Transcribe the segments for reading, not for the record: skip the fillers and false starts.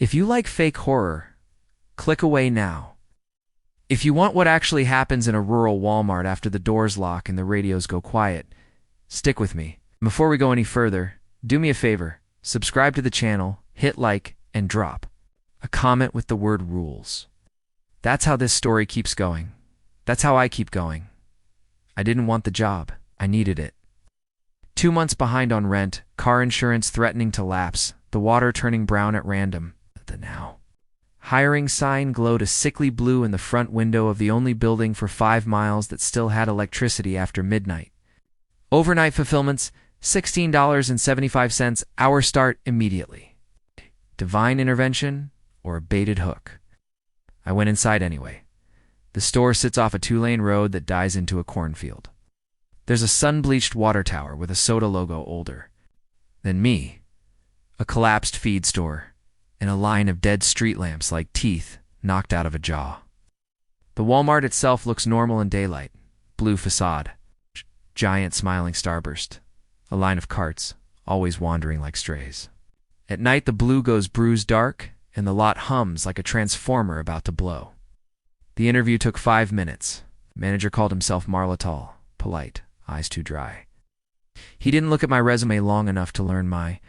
If you like fake horror, click away now. If you want what actually happens in a rural Walmart after the doors lock and the radios go quiet, stick with me. Before we go any further, do me a favor, subscribe to the channel, hit like, and drop a comment with the word rules. That's how this story keeps going. That's how I keep going. I didn't want the job. I needed it. 2 months behind on rent, car insurance threatening to lapse, the water turning brown at random. The now. Hiring sign glowed a sickly blue in the front window of the only building for 5 miles that still had electricity after midnight. Overnight fulfillments, $16.75, hour start immediately. Divine intervention or a baited hook? I went inside anyway. The store sits off a 2-lane road that dies into a cornfield. There's a sun-bleached water tower with a soda logo older than me, a collapsed feed store, and a line of dead street lamps like teeth knocked out of a jaw. The Walmart itself looks normal in daylight. Blue facade, giant smiling starburst, a line of carts, always wandering like strays. At night the blue goes bruised dark, and the lot hums like a transformer about to blow. The interview took 5 minutes. Manager called himself Marlatall, polite, eyes too dry. He didn't look at my resume long enough to learn my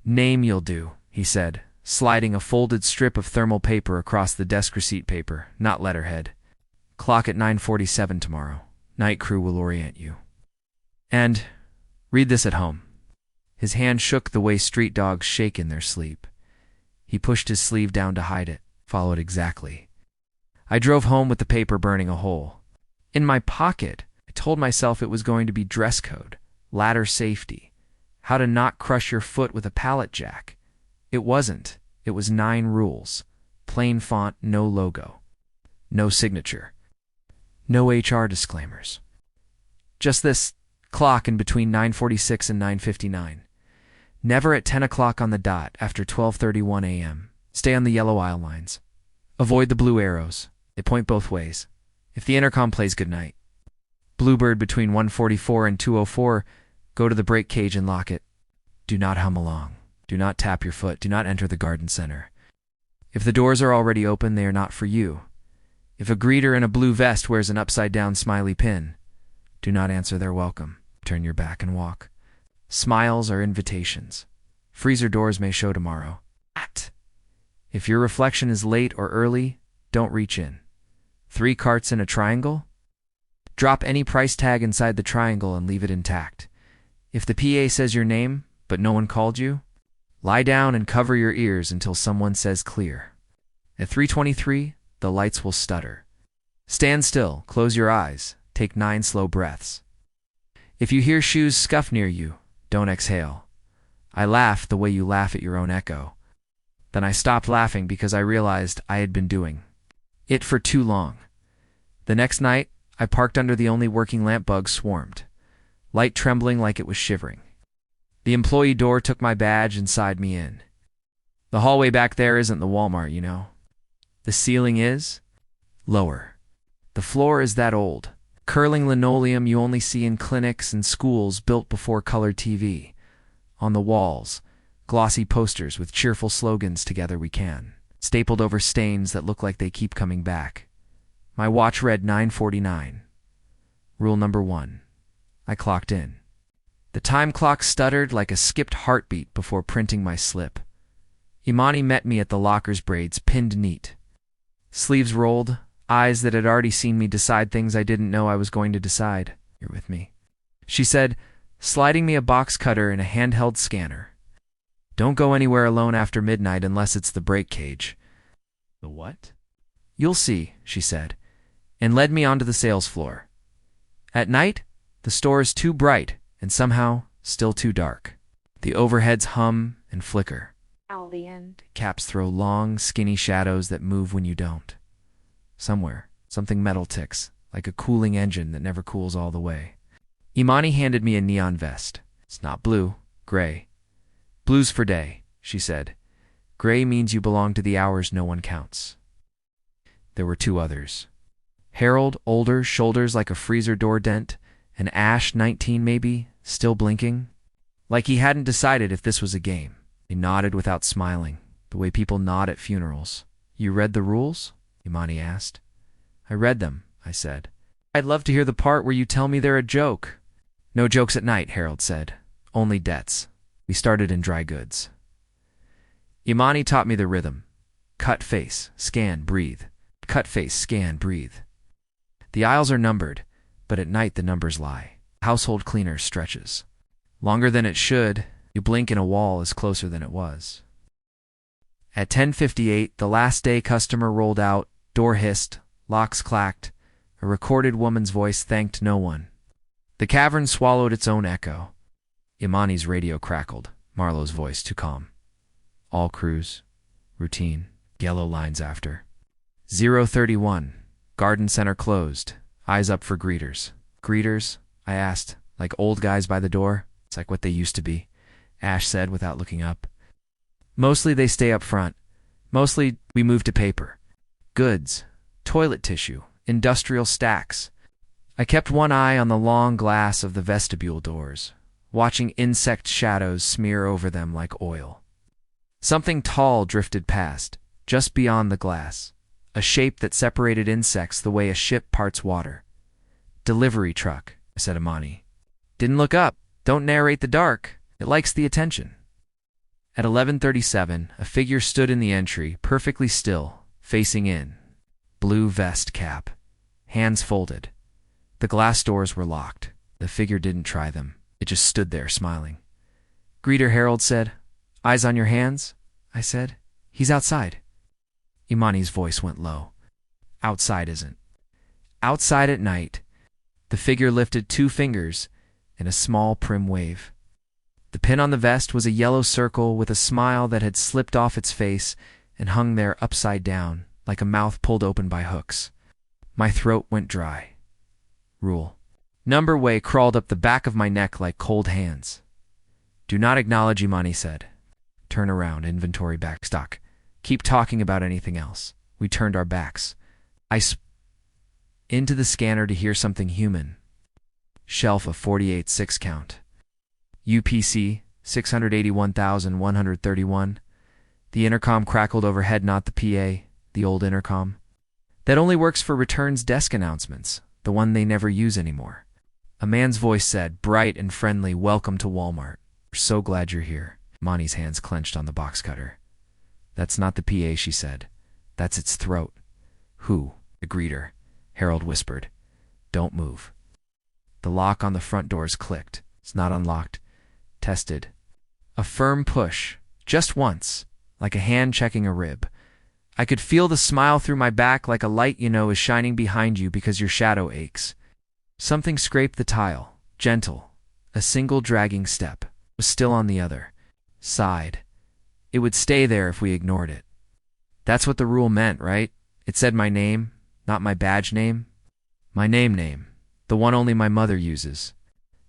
name. You'll do, he said, sliding a folded strip of thermal paper across the desk. Receipt paper, not letterhead. Clock at 9:47 tomorrow. Night crew will orient you. And read this at home. His hand shook the way street dogs shake in their sleep. He pushed his sleeve down to hide it, followed exactly. I drove home with the paper burning a hole. In my pocket, I told myself it was going to be dress code, ladder safety, how to not crush your foot with a pallet jack. It wasn't. It was 9 rules. Plain font, no logo. No signature. No HR disclaimers. Just this clock in between 9:46 and 9:59. Never at 10 o'clock on the dot after 12:31 a.m. Stay on the yellow aisle lines. Avoid the blue arrows. They point both ways. If the intercom plays goodnight. Bluebird between 1:44 and 2:04, go to the brake cage and lock it. Do not hum along. Do not tap your foot. Do not enter the garden center. If the doors are already open, they are not for you. If a greeter in a blue vest wears an upside-down smiley pin, do not answer their welcome. Turn your back and walk. Smiles are invitations. Freezer doors may show tomorrow. If your reflection is late or early, don't reach in. 3 carts in a triangle? Drop any price tag inside the triangle and leave it intact. If the PA says your name, but no one called you, lie down and cover your ears until someone says clear. At 3:23, the lights will stutter. Stand still, close your eyes, take 9 slow breaths. If you hear shoes scuff near you, don't exhale. I laugh the way you laugh at your own echo. Then I stopped laughing because I realized I had been doing it for too long. The next night, I parked under the only working lamp. Bugs swarmed, light trembling like it was shivering. The employee door took my badge and signed me in. The hallway back there isn't the Walmart, you know. The ceiling is lower. The floor is that old, curling linoleum you only see in clinics and schools built before color TV. On the walls, glossy posters with cheerful slogans, "Together we can," stapled over stains that look like they keep coming back. My watch read 9:49. Rule number 1. I clocked in. The time clock stuttered like a skipped heartbeat before printing my slip. Imani met me at the locker's, braids pinned neat. Sleeves rolled, eyes that had already seen me decide things I didn't know I was going to decide. "You're with me," she said, sliding me a box cutter and a handheld scanner. "Don't go anywhere alone after midnight unless it's the brake cage." "The what?" "You'll see," she said, and led me onto the sales floor. At night, the store is too bright and somehow still too dark. The overheads hum and flicker. The end. Caps throw long, skinny shadows that move when you don't. Somewhere, something metal ticks, like a cooling engine that never cools all the way. Imani handed me a neon vest. "It's not blue, gray." "Blue's for day," she said. "Gray means you belong to the hours no one counts." There were 2 others. Harold, older, shoulders like a freezer door dent, and Ash, 19 maybe, still blinking. Like he hadn't decided if this was a game. He nodded without smiling. the way people nod at funerals. You read the rules? Imani asked. I read them, I said. I'd love to hear the part where you tell me they're a joke. No jokes at night, Harold said. Only debts. We started in dry goods. Imani taught me the rhythm. Cut face, scan, breathe. Cut face, scan, breathe. The aisles are numbered, but at night the numbers lie. Household cleaner stretches. Longer than it should, you blink and a wall is closer than it was. At 10:58, the last day customer rolled out, door hissed, locks clacked, a recorded woman's voice thanked no one. The cavern swallowed its own echo. Imani's radio crackled, Marlowe's voice too calm. All crews. Routine. Yellow lines after. 031. Garden center closed. Eyes up for greeters. Greeters? I asked. Like old guys by the door? It's like what they used to be, Ash said without looking up. Mostly they stay up front. Mostly we move to paper. Goods. Toilet tissue. Industrial stacks. I kept one eye on the long glass of the vestibule doors, watching insect shadows smear over them like oil. Something tall drifted past, just beyond the glass, a shape that separated insects the way a ship parts water. Delivery truck, said Imani. Didn't look up. Don't narrate the dark. It likes the attention. At 11:37, a figure stood in the entry, perfectly still, facing in. Blue vest cap. Hands folded. The glass doors were locked. The figure didn't try them. It just stood there, smiling. Greeter, Harold said. Eyes on your hands? I said. He's outside. Imani's voice went low. Outside isn't. Outside at night. The figure lifted 2 fingers in a small prim wave. The pin on the vest was a yellow circle with a smile that had slipped off its face and hung there upside down, like a mouth pulled open by hooks. My throat went dry. Rule. Number way crawled up the back of my neck like cold hands. Do not acknowledge, Imani said. Turn around, inventory backstock. Keep talking about anything else. We turned our backs. Into the scanner to hear something human. Shelf of 48 6-count. UPC 681,131. The intercom crackled overhead, not the PA, the old intercom. That only works for returns desk announcements, the one they never use anymore. A man's voice said, bright and friendly, welcome to Walmart. We're so glad you're here. Imani's hands clenched on the box cutter. That's not the PA, she said. That's its throat. Who? The greeter. Harold whispered. Don't move. The lock on the front doors clicked. It's not unlocked. Tested. A firm push. Just once. Like a hand checking a rib. I could feel the smile through my back like a light you know is shining behind you because your shadow aches. Something scraped the tile. Gentle. A single dragging step. Was still on the other. Sighed. It would stay there if we ignored it. That's what the rule meant, right? It said my name, not my badge name. My name. The one only my mother uses.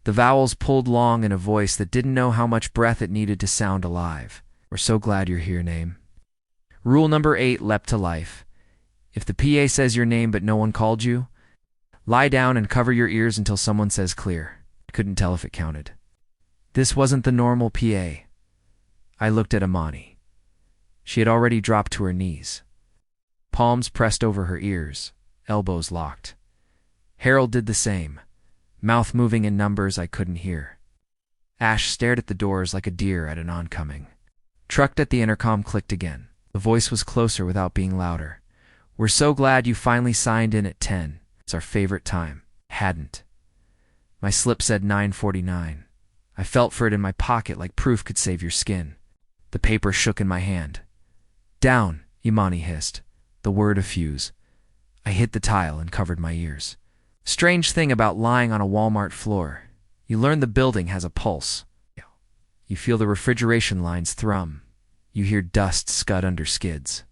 The vowels pulled long in a voice that didn't know how much breath it needed to sound alive. We're so glad you're here, name. Rule number 8 leapt to life. If the PA says your name but no one called you, lie down and cover your ears until someone says clear. I couldn't tell if it counted. This wasn't the normal PA. I looked at Imani. She had already dropped to her knees. Palms pressed over her ears, elbows locked. Harold did the same, mouth moving in numbers I couldn't hear. Ash stared at the doors like a deer at an oncoming. Trucked at the intercom clicked again. The voice was closer without being louder. We're so glad you finally signed in at 10. It's our favorite time. Hadn't. My slip said 9:49. I felt for it in my pocket like proof could save your skin. The paper shook in my hand. Down, Imani hissed. The word a fuse. I hit the tile and covered my ears. Strange thing about lying on a Walmart floor. You learn the building has a pulse. You feel the refrigeration lines thrum. You hear dust scud under skids.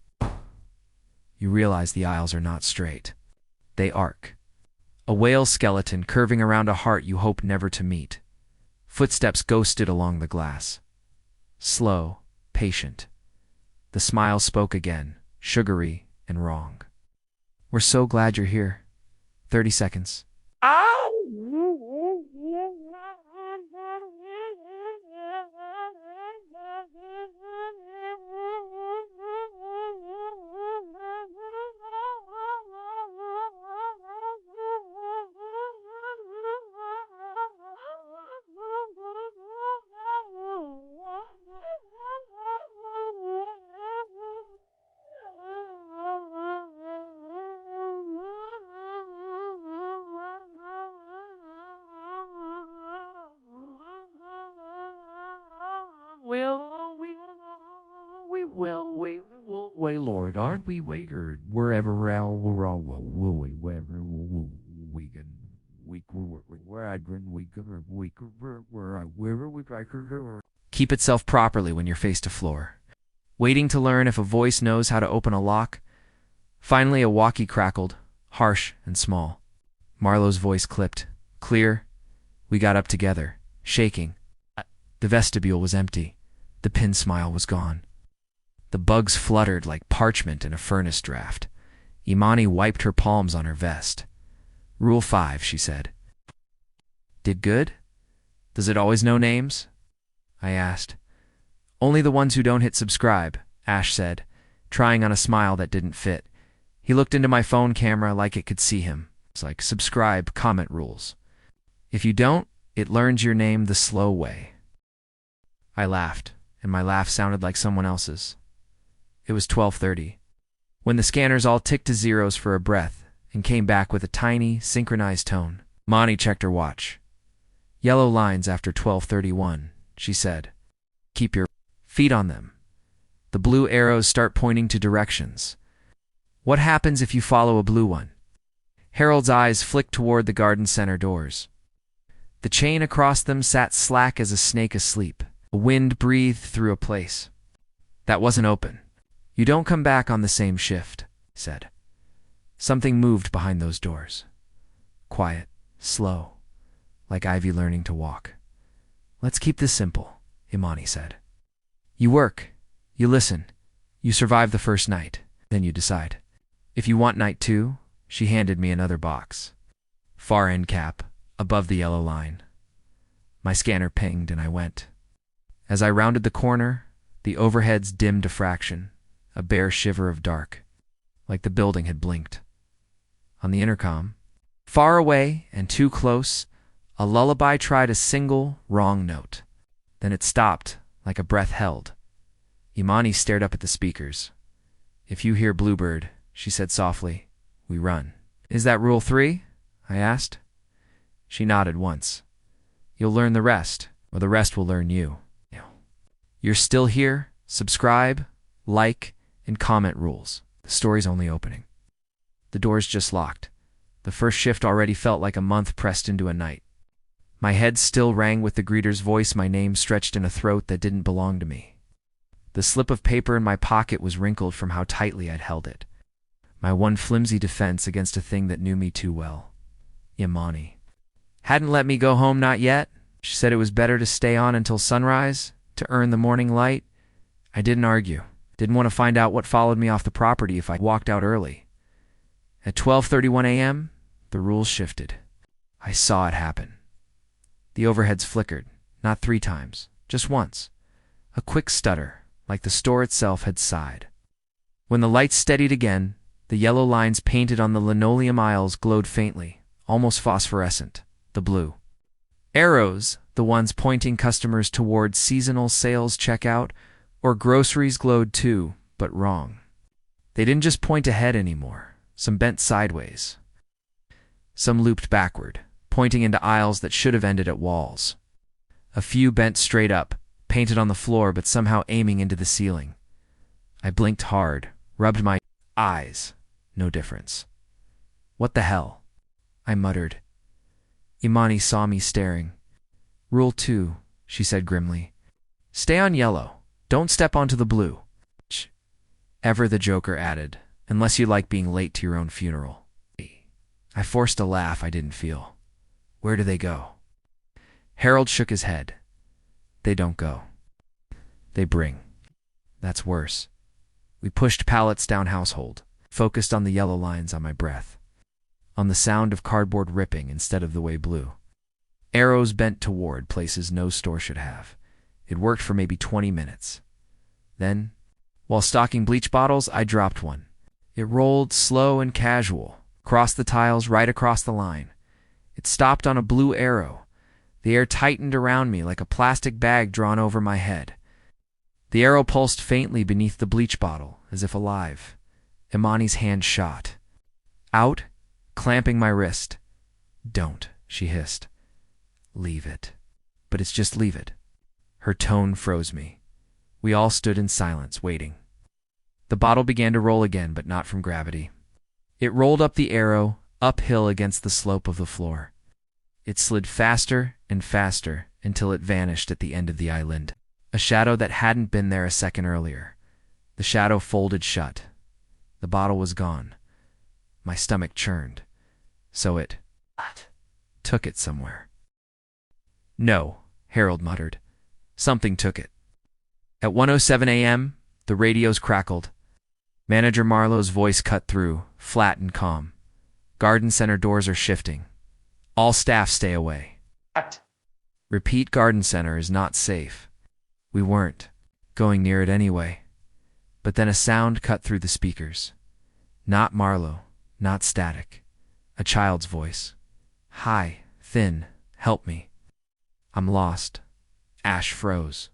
You realize the aisles are not straight. They arc. A whale skeleton curving around a heart you hope never to meet. Footsteps ghosted along the glass. Slow, patient. The smile spoke again, sugary and wrong. We're so glad you're here. 30 seconds. Way, Lord, aren't we wagered wherever we're all wherever we can where I grin we wherever we Keep itself properly when you're face to floor. Waiting to learn if a voice knows how to open a lock. Finally, a walkie crackled, harsh and small. Marlowe's voice clipped, clear. We got up together, shaking. The vestibule was empty. The pin smile was gone. The bugs fluttered like parchment in a furnace draft. Imani wiped her palms on her vest. Rule 5, she said. Did good? Does it always know names? I asked. Only the ones who don't hit subscribe, Ash said, trying on a smile that didn't fit. He looked into my phone camera like it could see him. It's like subscribe, comment rules. If you don't, it learns your name the slow way. I laughed, and my laugh sounded like someone else's. It was 12:30, when the scanners all ticked to zeros for a breath and came back with a tiny, synchronized tone. Monty checked her watch. Yellow lines after 12:31, she said. Keep your feet on them. The blue arrows start pointing to directions. What happens if you follow a blue one? Harold's eyes flicked toward the garden center doors. The chain across them sat slack as a snake asleep. A wind breathed through a place. That wasn't open. You don't come back on the same shift, said. Something moved behind those doors. Quiet, slow, like Ivy learning to walk. Let's keep this simple, Imani said. You work, you listen, you survive the first night, then you decide. If you want night 2, she handed me another box. Far end cap, above the yellow line. My scanner pinged and I went. As I rounded the corner, the overheads dimmed a fraction, a bare shiver of dark, like the building had blinked. On the intercom, far away and too close, a lullaby tried a single, wrong note. Then it stopped, like a breath held. Imani stared up at the speakers. If you hear Bluebird, she said softly, we run. Is that rule 3? I asked. She nodded once. You'll learn the rest, or the rest will learn you. You're still here, subscribe, like, and comment rules. The story's only opening. The doors just locked. The first shift already felt like a month pressed into a night. My head still rang with the greeter's voice, my name stretched in a throat that didn't belong to me. The slip of paper in my pocket was wrinkled from how tightly I'd held it. My one flimsy defense against a thing that knew me too well. Imani. Hadn't let me go home, not yet. She said it was better to stay on until sunrise, to earn the morning light. I didn't argue. Didn't want to find out what followed me off the property if I walked out early. At 12:31 a.m., the rules shifted. I saw it happen. The overheads flickered, not 3 times, just once. A quick stutter, like the store itself had sighed. When the lights steadied again, the yellow lines painted on the linoleum aisles glowed faintly, almost phosphorescent, the blue. Arrows, the ones pointing customers toward seasonal sales checkout, or groceries glowed too, but wrong. They didn't just point ahead anymore. Some bent sideways. Some looped backward, pointing into aisles that should have ended at walls. A few bent straight up, painted on the floor but somehow aiming into the ceiling. I blinked hard, rubbed my eyes. No difference. What the hell? I muttered. Imani saw me staring. Rule 2, she said grimly. Stay on yellow. Don't step onto the blue. Ever the Joker added, unless you like being late to your own funeral. I forced a laugh I didn't feel. Where do they go? Harold shook his head. They don't go. They bring. That's worse. We pushed pallets down household, focused on the yellow lines on my breath, on the sound of cardboard ripping instead of the way blue. Arrows bent toward places no store should have. It worked for maybe 20 minutes. Then, while stocking bleach bottles, I dropped one. It rolled slow and casual, across the tiles right across the line. It stopped on a blue arrow. The air tightened around me like a plastic bag drawn over my head. The arrow pulsed faintly beneath the bleach bottle, as if alive. Imani's hand shot. Out, clamping my wrist. Don't, she hissed. Leave it. But it's just leave it. Her tone froze me. We all stood in silence, waiting. The bottle began to roll again, but not from gravity. It rolled up the arrow, uphill against the slope of the floor. It slid faster and faster until it vanished at the end of the island. A shadow that hadn't been there a second earlier. The shadow folded shut. The bottle was gone. My stomach churned. So it took it somewhere. No, Harold muttered. Something took it. At 1:07 a.m., the radios crackled. Manager Marlowe's voice cut through, flat and calm. Garden center doors are shifting. All staff stay away. Repeat, garden center is not safe. We weren't going near it anyway. But then a sound cut through the speakers. Not Marlowe, not static. A child's voice. Hi, Thin, help me. I'm lost. Ash froze.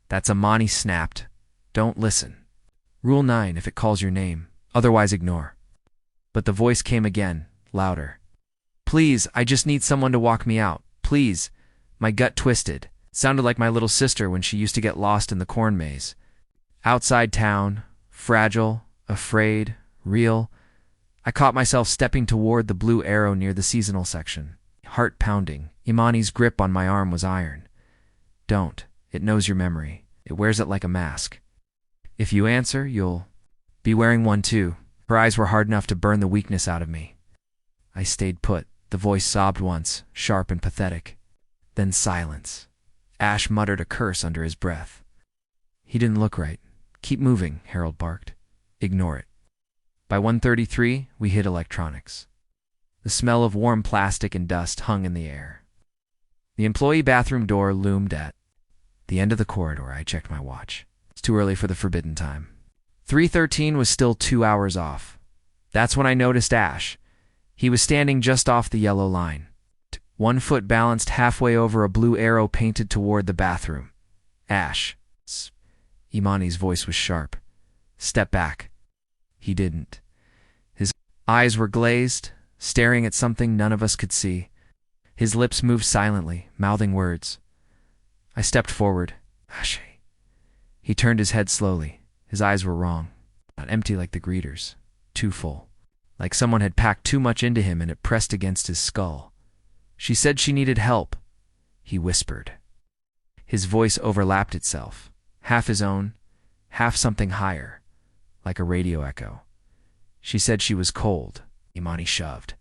That's Imani snapped. Don't listen. Rule 9 if it calls your name, otherwise ignore. But the voice came again, louder. Please, I just need someone to walk me out. Please. My gut twisted. It sounded like my little sister when she used to get lost in the corn maze. Outside town, fragile, afraid, real. I caught myself stepping toward the blue arrow near the seasonal section. Heart pounding. Imani's grip on my arm was iron. Don't. It knows your memory. It wears it like a mask. If you answer, you'll be wearing one too. Her eyes were hard enough to burn the weakness out of me. I stayed put. The voice sobbed once, sharp and pathetic. Then silence. Ash muttered a curse under his breath. He didn't look right. Keep moving, Harold barked. Ignore it. By 1:33, we hit electronics. The smell of warm plastic and dust hung in the air. The employee bathroom door loomed at the end of the corridor. I checked my watch. It's too early for the forbidden time. 3:13 was still 2 hours off. That's when I noticed Ash. He was standing just off the yellow line. 1 foot balanced halfway over a blue arrow painted toward the bathroom. Ash. Imani's voice was sharp. Step back. He didn't. His eyes were glazed, staring at something none of us could see. His lips moved silently, mouthing words. I stepped forward. Ash. He turned his head slowly. His eyes were wrong. Not empty like the greeters. Too full. Like someone had packed too much into him and it pressed against his skull. She said she needed help. He whispered. His voice overlapped itself. Half his own, half something higher, like a radio echo. She said she was cold. Imani shoved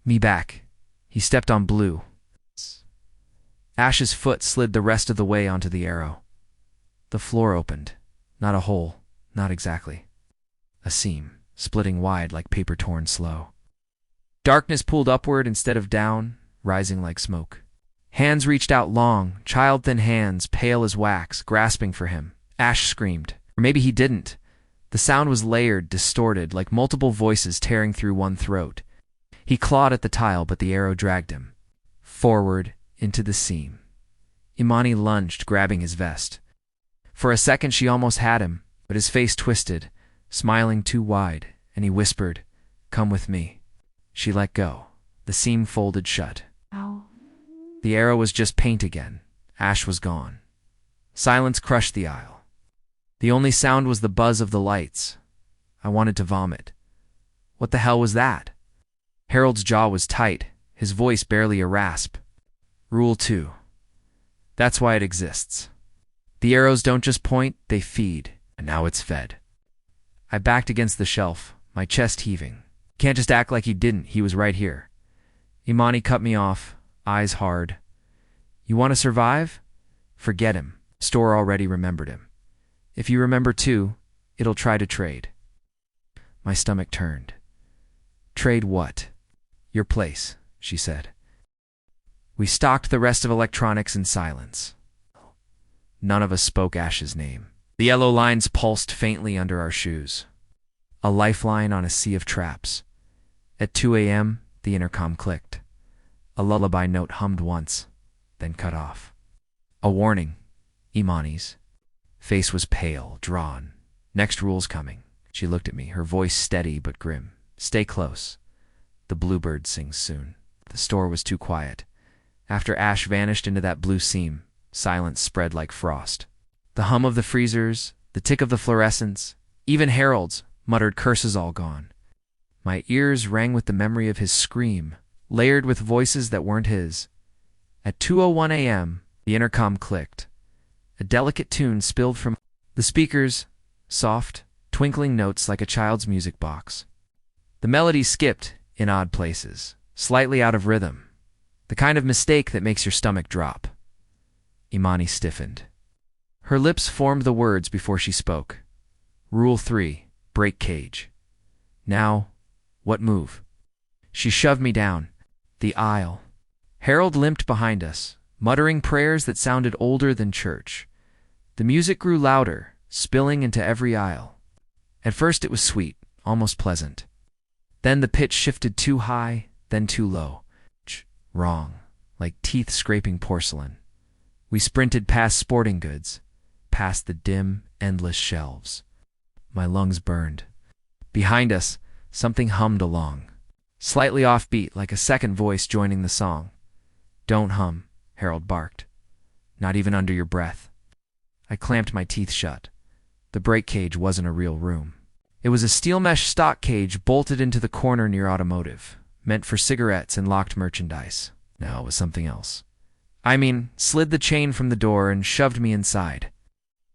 me back. He stepped on blue. Ash's foot slid the rest of the way onto the arrow. The floor opened. Not a hole, not exactly. A seam, splitting wide like paper torn slow. Darkness pulled upward instead of down, rising like smoke. Hands reached out long, child-thin hands, pale as wax, grasping for him. Ash screamed. Or maybe he didn't. The sound was layered, distorted, like multiple voices tearing through one throat. He clawed at the tile, but the arrow dragged him. Forward, into the seam. Imani lunged, grabbing his vest. For a second she almost had him, but his face twisted, smiling too wide, and he whispered, "Come with me." She let go. The seam folded shut. Ow. The arrow was just paint again. Ash was gone. Silence crushed the aisle. The only sound was the buzz of the lights. I wanted to vomit. What the hell was that? Harold's jaw was tight, his voice barely a rasp. Rule 2. That's why it exists. The arrows don't just point, they feed, and now it's fed. I backed against the shelf, my chest heaving. Can't just act like he didn't, he was right here. Imani cut me off, eyes hard. You want to survive? Forget him. Store already remembered him. If you remember too, it'll try to trade. My stomach turned. Trade what? Your place, she said. We stocked the rest of electronics in silence. None of us spoke Ash's name. The yellow lines pulsed faintly under our shoes. A lifeline on a sea of traps. At 2 a.m., the intercom clicked. A lullaby note hummed once, then cut off. A warning. Imani's face was pale, drawn. Next rule's coming. She looked at me, her voice steady but grim. Stay close. The bluebird sings soon. The store was too quiet. After Ash vanished into that blue seam, silence spread like frost. The hum of the freezers, the tick of the fluorescents, Even Harold's muttered curses all gone. My ears rang with the memory of his scream, layered with voices that weren't his. At 2:01 a.m., the intercom clicked. A delicate tune spilled from the speakers, soft, twinkling notes like a child's music box. The melody skipped in odd places, slightly out of rhythm, the kind of mistake that makes your stomach drop. Imani stiffened. Her lips formed the words before she spoke. Rule 3, break cage. Now, what move? She shoved me down the aisle. Harold limped behind us, muttering prayers that sounded older than church. The music grew louder, spilling into every aisle. At first it was sweet, almost pleasant. Then the pitch shifted too high, then too low. Wrong, like teeth scraping porcelain. We sprinted past sporting goods, past the dim, endless shelves. My lungs burned. Behind us, something hummed along, slightly offbeat like a second voice joining the song. Don't hum, Harold barked. Not even under your breath. I clamped my teeth shut. The break cage wasn't a real room. It was a steel mesh stock cage bolted into the corner near automotive, meant for cigarettes and locked merchandise. No, it was something else. Slid the chain from the door and shoved me inside.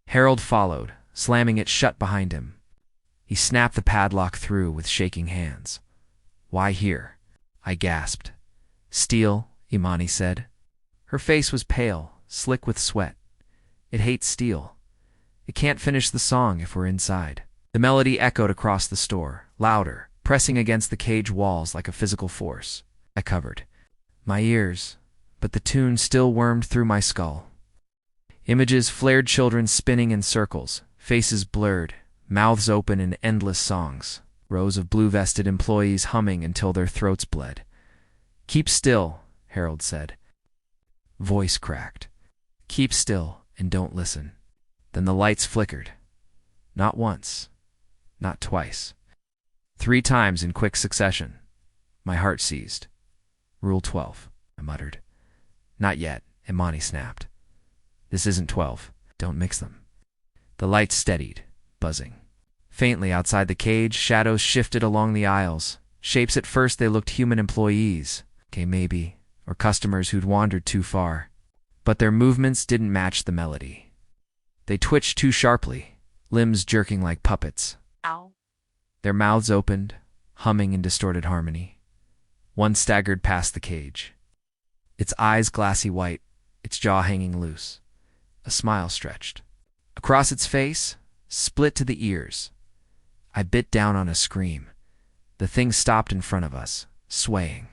Harold followed, slamming it shut behind him. He snapped the padlock through with shaking hands. Why here? I gasped. Steel, Imani said. Her face was pale, slick with sweat. It hates steel. It can't finish the song if we're inside. The melody echoed across the store, louder, pressing against the cage walls like a physical force. I covered my ears, but the tune still wormed through my skull. Images flared, children spinning in circles, faces blurred, mouths open in endless songs, rows of blue-vested employees humming until their throats bled. Keep still, Harold said. Voice cracked. Keep still and don't listen. Then the lights flickered. Not once, not twice. 3 times in quick succession. My heart seized. Rule 12, I muttered. Not yet, Imani snapped. This isn't 12. Don't mix them. The lights steadied, buzzing. Faintly outside the cage, shadows shifted along the aisles. Shapes at first they looked human employees. Okay, maybe. Or customers who'd wandered too far. But their movements didn't match the melody. They twitched too sharply, limbs jerking like puppets. Ow. Their mouths opened, humming in distorted harmony. One staggered past the cage. Its eyes glassy white, its jaw hanging loose. A smile stretched. Across its face, split to the ears. I bit down on a scream. The thing stopped in front of us, swaying.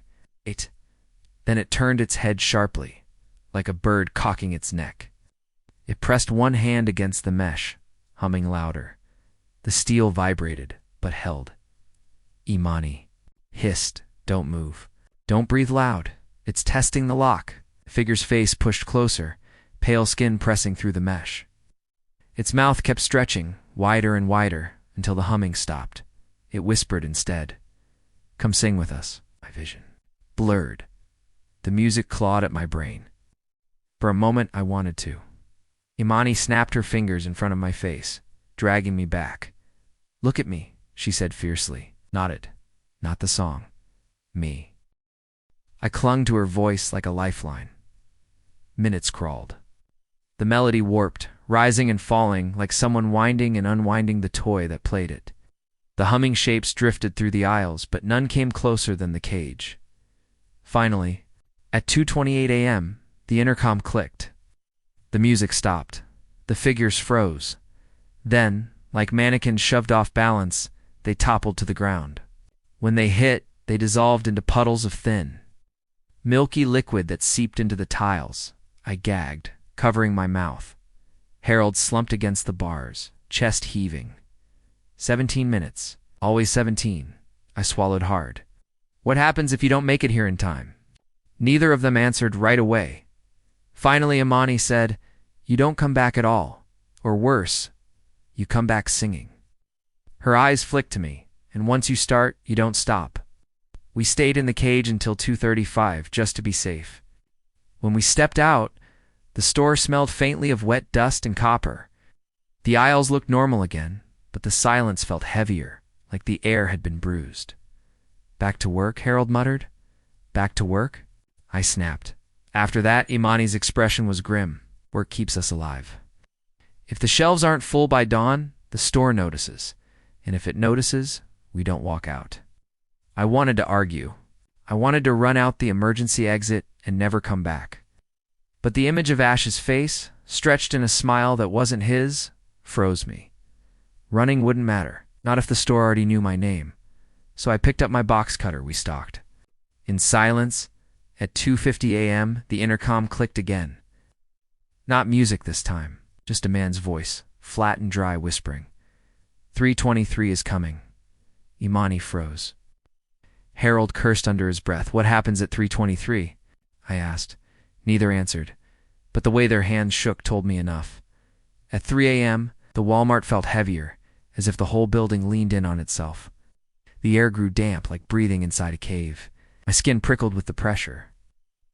Then it turned its head sharply, like a bird cocking its neck. It pressed one hand against the mesh, humming louder. The steel vibrated, but held. Imani hissed, don't move. Don't breathe loud. It's testing the lock. The figure's face pushed closer, pale skin pressing through the mesh. Its mouth kept stretching, wider and wider, until the humming stopped. It whispered instead. Come sing with us. My vision blurred. The music clawed at my brain. For a moment, I wanted to. Imani snapped her fingers in front of my face, dragging me back. Look at me, she said fiercely. Nodded. Not the song. Me. I clung to her voice like a lifeline. Minutes crawled. The melody warped, rising and falling like someone winding and unwinding the toy that played it. The humming shapes drifted through the aisles, but none came closer than the cage. Finally, at 2:28 a.m., the intercom clicked. The music stopped. The figures froze. Then, like mannequins shoved off balance, they toppled to the ground. When they hit, they dissolved into puddles of thin, milky liquid that seeped into the tiles. I gagged, covering my mouth. Harold slumped against the bars, chest heaving. 17 minutes. Always 17. I swallowed hard. What happens if you don't make it here in time? Neither of them answered right away. Finally, Imani said, You don't come back at all. Or worse, you come back singing. Her eyes flicked to me, and once you start, you don't stop. We stayed in the cage until 2:35, just to be safe. When we stepped out, the store smelled faintly of wet dust and copper. The aisles looked normal again, but the silence felt heavier, like the air had been bruised. "Back to work?" Harold muttered. "Back to work?" I snapped. After that, Imani's expression was grim. Work keeps us alive. If the shelves aren't full by dawn, the store notices. And if it notices, we don't walk out. I wanted to argue. I wanted to run out the emergency exit and never come back. But the image of Ash's face, stretched in a smile that wasn't his, froze me. Running wouldn't matter, not if the store already knew my name. So I picked up my box cutter we stocked. In silence, at 2:50 a.m., the intercom clicked again. Not music this time, just a man's voice, flat and dry, whispering. 3:23 is coming. Imani froze. Harold cursed under his breath. "What happens at 3:23? I asked. Neither answered, but the way their hands shook told me enough. At 3 a.m., the Walmart felt heavier, as if the whole building leaned in on itself. The air grew damp, like breathing inside a cave. My skin prickled with the pressure.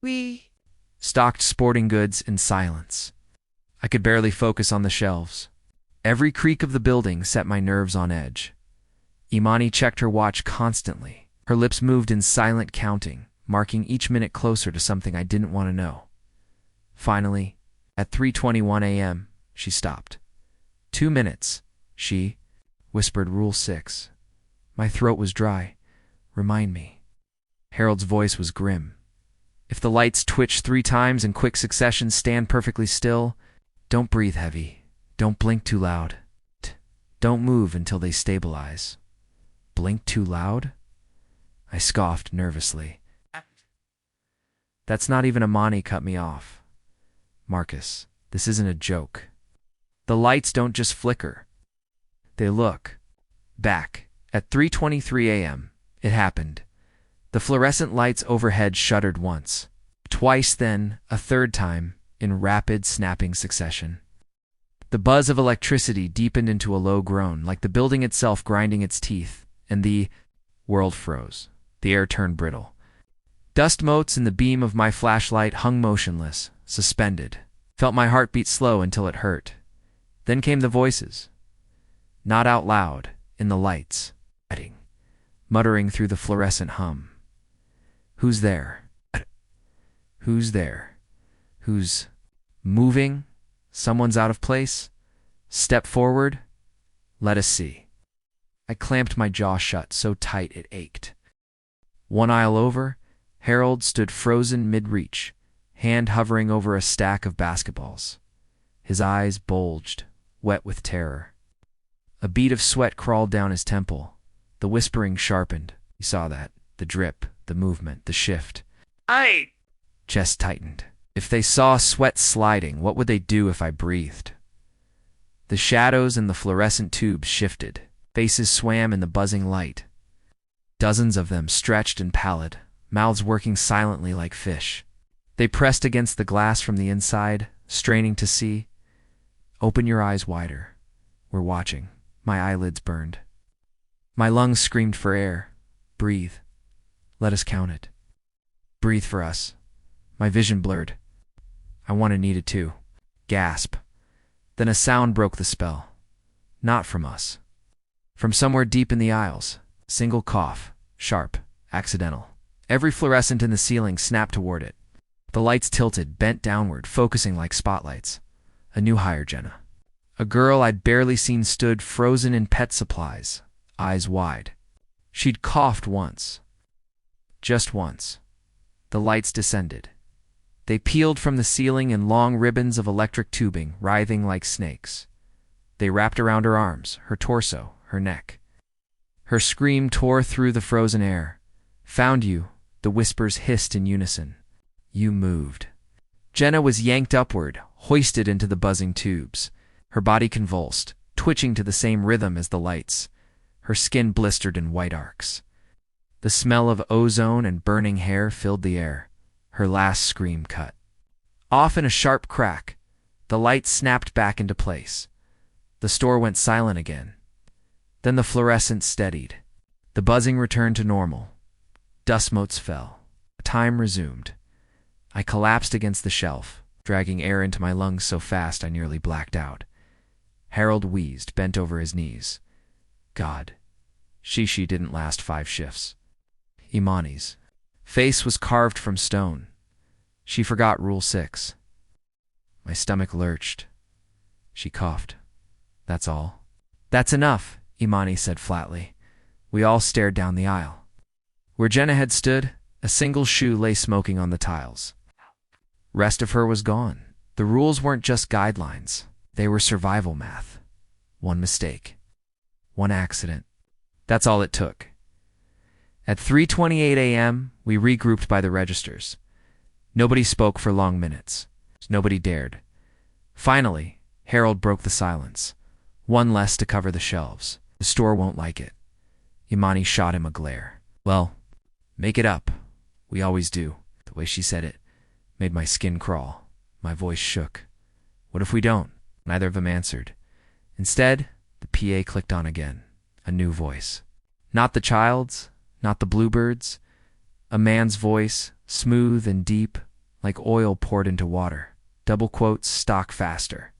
We stocked sporting goods in silence. I could barely focus on the shelves. Every creak of the building set my nerves on edge. Imani checked her watch constantly. Her lips moved in silent counting, marking each minute closer to something I didn't want to know. Finally, at 3:21 a.m., she stopped. 2 minutes, she whispered. Rule 6. My throat was dry. Remind me. Harold's voice was grim. If the lights twitch 3 times in quick succession, stand perfectly still. Don't breathe heavy. Don't blink too loud. Don't move until they stabilize. Blink too loud? I scoffed nervously. That's not even Imani cut me off. Marcus, this isn't a joke. The lights don't just flicker. They look back. At 3:23 a.m., it happened. The fluorescent lights overhead shuddered once, twice, then a third time, in rapid, snapping succession. The buzz of electricity deepened into a low groan, like the building itself grinding its teeth, and the world froze. The air turned brittle. Dust motes in the beam of my flashlight hung motionless, suspended. Felt my heart beat slow until it hurt. Then came the voices. Not out loud, in the lights, muttering through the fluorescent hum. Who's there? Who's there? Who's moving? Someone's out of place? Step forward. Let us see. I clamped my jaw shut so tight it ached. One aisle over, Harold stood frozen mid-reach, hand hovering over a stack of basketballs. His eyes bulged, wet with terror. A bead of sweat crawled down his temple. The whispering sharpened. He saw that. The drip, the movement, the shift. Chest tightened. If they saw sweat sliding, what would they do if I breathed? The shadows in the fluorescent tubes shifted. Faces swam in the buzzing light. Dozens of them stretched and pallid, mouths working silently like fish. They pressed against the glass from the inside, straining to see. Open your eyes wider. We're watching. My eyelids burned. My lungs screamed for air. Breathe. Let us count it. Breathe for us. My vision blurred. I want to need it too. Gasp. Then a sound broke the spell. Not from us. From somewhere deep in the aisles. Single cough. Sharp. Accidental. Every fluorescent in the ceiling snapped toward it. The lights tilted, bent downward, focusing like spotlights. A new hire, Jenna. A girl I'd barely seen stood frozen in pet supplies, eyes wide. She'd coughed once. Just once. The lights descended. They peeled from the ceiling in long ribbons of electric tubing, writhing like snakes. They wrapped around her arms, her torso, her neck. Her scream tore through the frozen air. Found you, the whispers hissed in unison. You moved. Jenna was yanked upward, hoisted into the buzzing tubes. Her body convulsed, twitching to the same rhythm as the lights. Her skin blistered in white arcs. The smell of ozone and burning hair filled the air. Her last scream cut. Off in a sharp crack, the lights snapped back into place. The store went silent again. Then the fluorescence steadied. The buzzing returned to normal. Dust motes fell. Time resumed. I collapsed against the shelf, dragging air into my lungs so fast I nearly blacked out. Harold wheezed, bent over his knees. God, Shishi didn't last 5 shifts. Imani's face was carved from stone. She forgot Rule 6. My stomach lurched. She coughed. That's all. That's enough, Imani said flatly. We all stared down the aisle. Where Jenna had stood, a single shoe lay smoking on the tiles. Rest of her was gone. The rules weren't just guidelines. They were survival math. One mistake. One accident. That's all it took. At 3:28 a.m., we regrouped by the registers. Nobody spoke for long minutes. Nobody dared. Finally, Harold broke the silence. One less to cover the shelves. The store won't like it. Imani shot him a glare. Well, make it up. We always do. The way she said it made my skin crawl. My voice shook. What if we don't? Neither of them answered. Instead, the PA clicked on again. A new voice. Not the child's, not the bluebird's. A man's voice, smooth and deep, like oil poured into water. Double quotes, stock faster.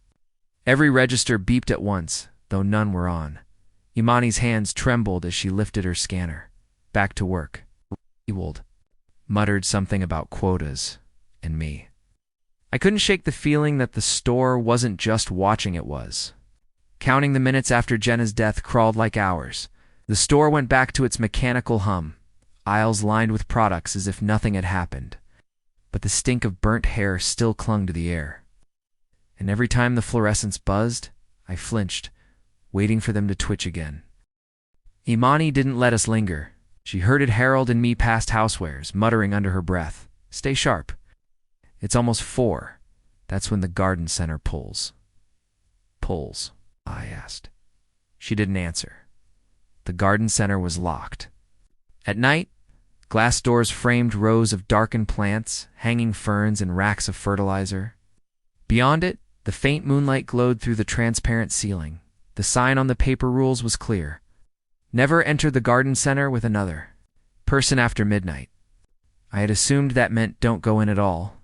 Every register beeped at once, though none were on. Imani's hands trembled as she lifted her scanner. Back to work. Ewald muttered something about quotas and me. I couldn't shake the feeling that the store wasn't just watching, it was. Counting the minutes after Jenna's death crawled like hours. The store went back to its mechanical hum, aisles lined with products as if nothing had happened. But the stink of burnt hair still clung to the air. And every time the fluorescents buzzed, I flinched, waiting for them to twitch again. Imani didn't let us linger. She herded Harold and me past housewares, muttering under her breath, "Stay sharp. It's almost 4. That's when the garden center pulls." Pulls? I asked. She didn't answer. The garden center was locked. At night, glass doors framed rows of darkened plants, hanging ferns, and racks of fertilizer. Beyond it, the faint moonlight glowed through the transparent ceiling. The sign on the paper rules was clear. Never enter the garden center with another person after midnight. I had assumed that meant don't go in at all.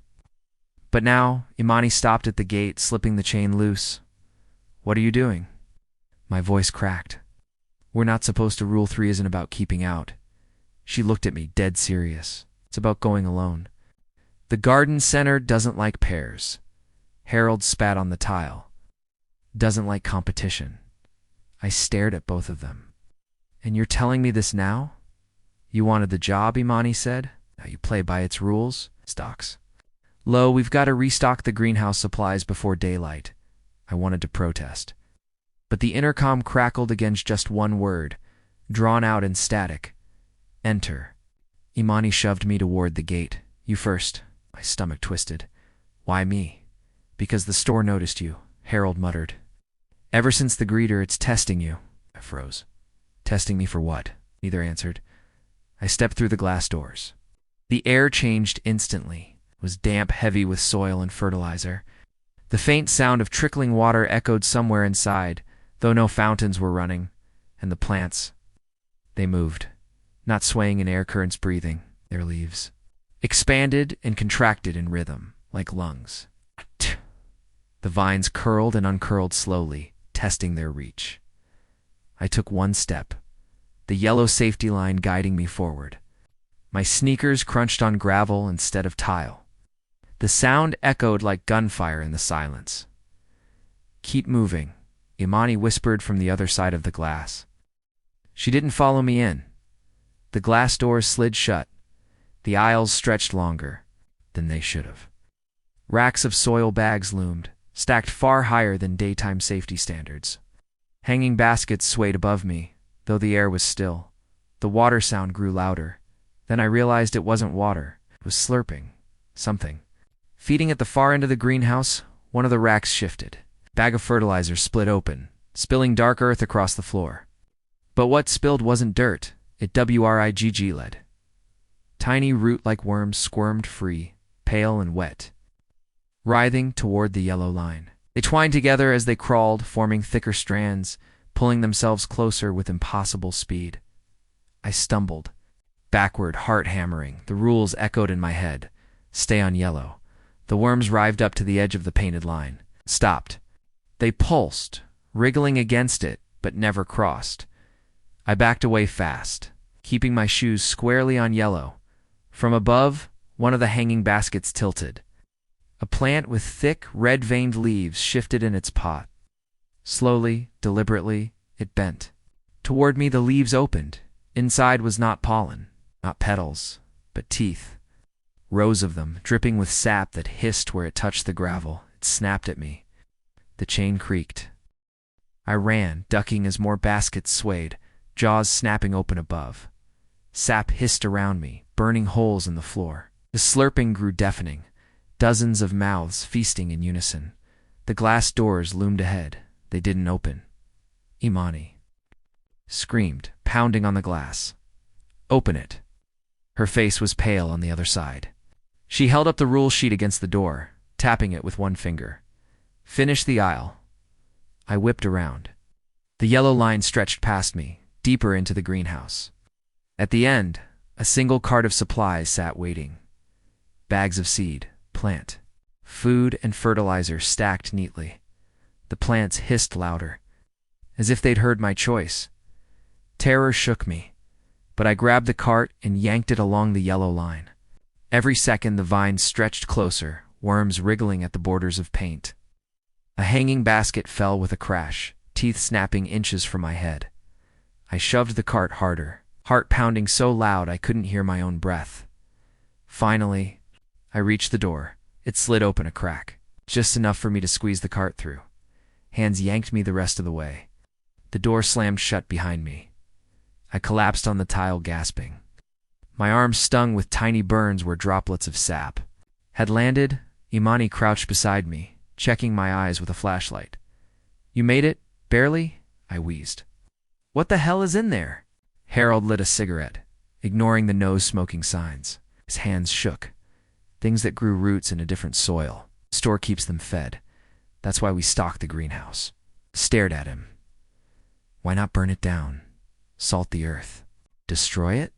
But now, Imani stopped at the gate, slipping the chain loose. "What are you doing?" My voice cracked. "We're not supposed to. Rule 3 isn't about keeping out." She looked at me, dead serious. "It's about going alone. The garden center doesn't like pairs." Harold spat on the tile. "Doesn't like competition." I stared at both of them. "And you're telling me this now?" "You wanted the job," Imani said. "Now you play by its rules." Stocks. "Lo, we've got to restock the greenhouse supplies before daylight." I wanted to protest. But the intercom crackled against just one word, drawn out and static. "Enter." Imani shoved me toward the gate. "You first." My stomach twisted. "Why me?" "Because the store noticed you," Harold muttered. "Ever since the greeter, it's testing you." I froze. "Testing me for what?" Neither answered. I stepped through the glass doors. The air changed instantly. It was damp, heavy with soil and fertilizer. The faint sound of trickling water echoed somewhere inside, though no fountains were running. And the plants, they moved, not swaying in air currents breathing. Their leaves expanded and contracted in rhythm, like lungs. The vines curled and uncurled slowly, testing their reach. I took one step, the yellow safety line guiding me forward. My sneakers crunched on gravel instead of tile. The sound echoed like gunfire in the silence. "Keep moving," Imani whispered from the other side of the glass. She didn't follow me in. The glass doors slid shut. The aisles stretched longer than they should have. Racks of soil bags loomed, stacked far higher than daytime safety standards. Hanging baskets swayed above me, though the air was still. The water sound grew louder. Then I realized it wasn't water. It was slurping. Something. Feeding at the far end of the greenhouse, one of the racks shifted. A bag of fertilizer split open, spilling dark earth across the floor. But what spilled wasn't dirt. It WRIGG-led. Tiny root-like worms squirmed free, pale and wet, writhing toward the yellow line. They twined together as they crawled, forming thicker strands, pulling themselves closer with impossible speed. I stumbled. Backward, heart hammering, the rules echoed in my head. Stay on yellow. The worms writhed up to the edge of the painted line. Stopped. They pulsed, wriggling against it, but never crossed. I backed away fast, keeping my shoes squarely on yellow. From above, one of the hanging baskets tilted. A plant with thick, red-veined leaves shifted in its pot. Slowly, deliberately, it bent. Toward me the leaves opened. Inside was not pollen, not petals, but teeth. Rows of them, dripping with sap that hissed where it touched the gravel. It snapped at me. The chain creaked. I ran, ducking as more baskets swayed, jaws snapping open above. Sap hissed around me, burning holes in the floor. The slurping grew deafening, dozens of mouths feasting in unison. The glass doors loomed ahead. They didn't open. Imani screamed, pounding on the glass. "Open it." Her face was pale on the other side. She held up the rule sheet against the door, tapping it with one finger. "Finish the aisle." I whipped around. The yellow line stretched past me, deeper into the greenhouse. At the end, a single cart of supplies sat waiting. Bags of seed, plant, food, and fertilizer stacked neatly. The plants hissed louder, as if they'd heard my choice. Terror shook me, but I grabbed the cart and yanked it along the yellow line. Every second the vines stretched closer, worms wriggling at the borders of paint. A hanging basket fell with a crash, teeth snapping inches from my head. I shoved the cart harder, heart pounding so loud I couldn't hear my own breath. Finally, I reached the door. It slid open a crack, just enough for me to squeeze the cart through. Hands yanked me the rest of the way. The door slammed shut behind me. I collapsed on the tile, gasping. My arms stung with tiny burns where droplets of sap had landed. Imani crouched beside me, checking my eyes with a flashlight. "You made it? Barely?" I wheezed. "What the hell is in there?" Harold lit a cigarette, ignoring the nose-smoking signs. His hands shook. Things that grew roots in a different soil. The store keeps them fed. That's why we stock the greenhouse. Stared at him. Why not burn it down? Salt the earth? Destroy it?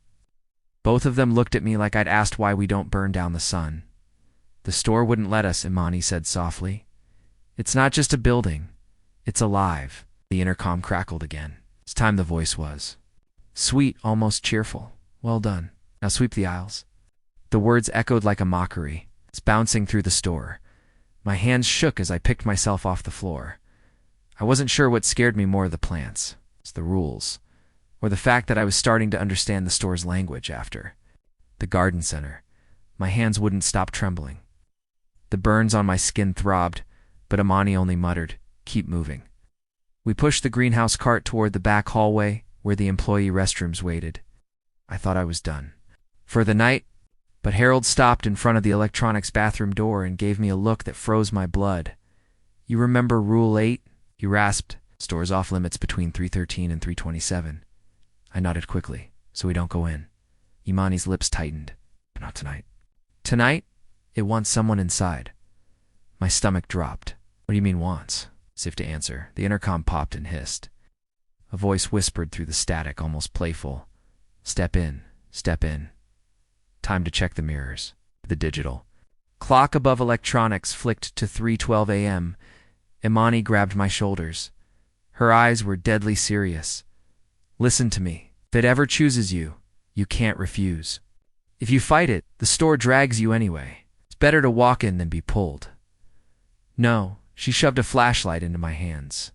Both of them looked at me like I'd asked why we don't burn down the sun. "The store wouldn't let us," Imani said softly. "It's not just a building. It's alive." The intercom crackled again. This time the voice was sweet, almost cheerful. "Well done. Now sweep the aisles." The words echoed like a mockery, bouncing through the store. My hands shook as I picked myself off the floor. I wasn't sure what scared me more, the plants, the rules, or the fact that I was starting to understand the store's language after. The garden center. My hands wouldn't stop trembling. The burns on my skin throbbed, but Imani only muttered, "Keep moving." We pushed the greenhouse cart toward the back hallway where the employee restrooms waited. I thought I was done for the night, but Harold stopped in front of the electronics bathroom door and gave me a look that froze my blood. "You remember Rule 8? He rasped. "Stores off limits between 3:13 and 3:27. I nodded quickly, "So we don't go in." Imani's lips tightened. "But not tonight." "Tonight? It wants someone inside." My stomach dropped. "What do you mean wants?" As if to answer, the intercom popped and hissed. A voice whispered through the static, almost playful. "Step in, step in. Time to check the mirrors." The digital clock above electronics flicked to 3:12 a.m. Imani grabbed my shoulders. Her eyes were deadly serious. "Listen to me. If it ever chooses you, you can't refuse. If you fight it, the store drags you anyway. It's better to walk in than be pulled." "No." She shoved a flashlight into my hands.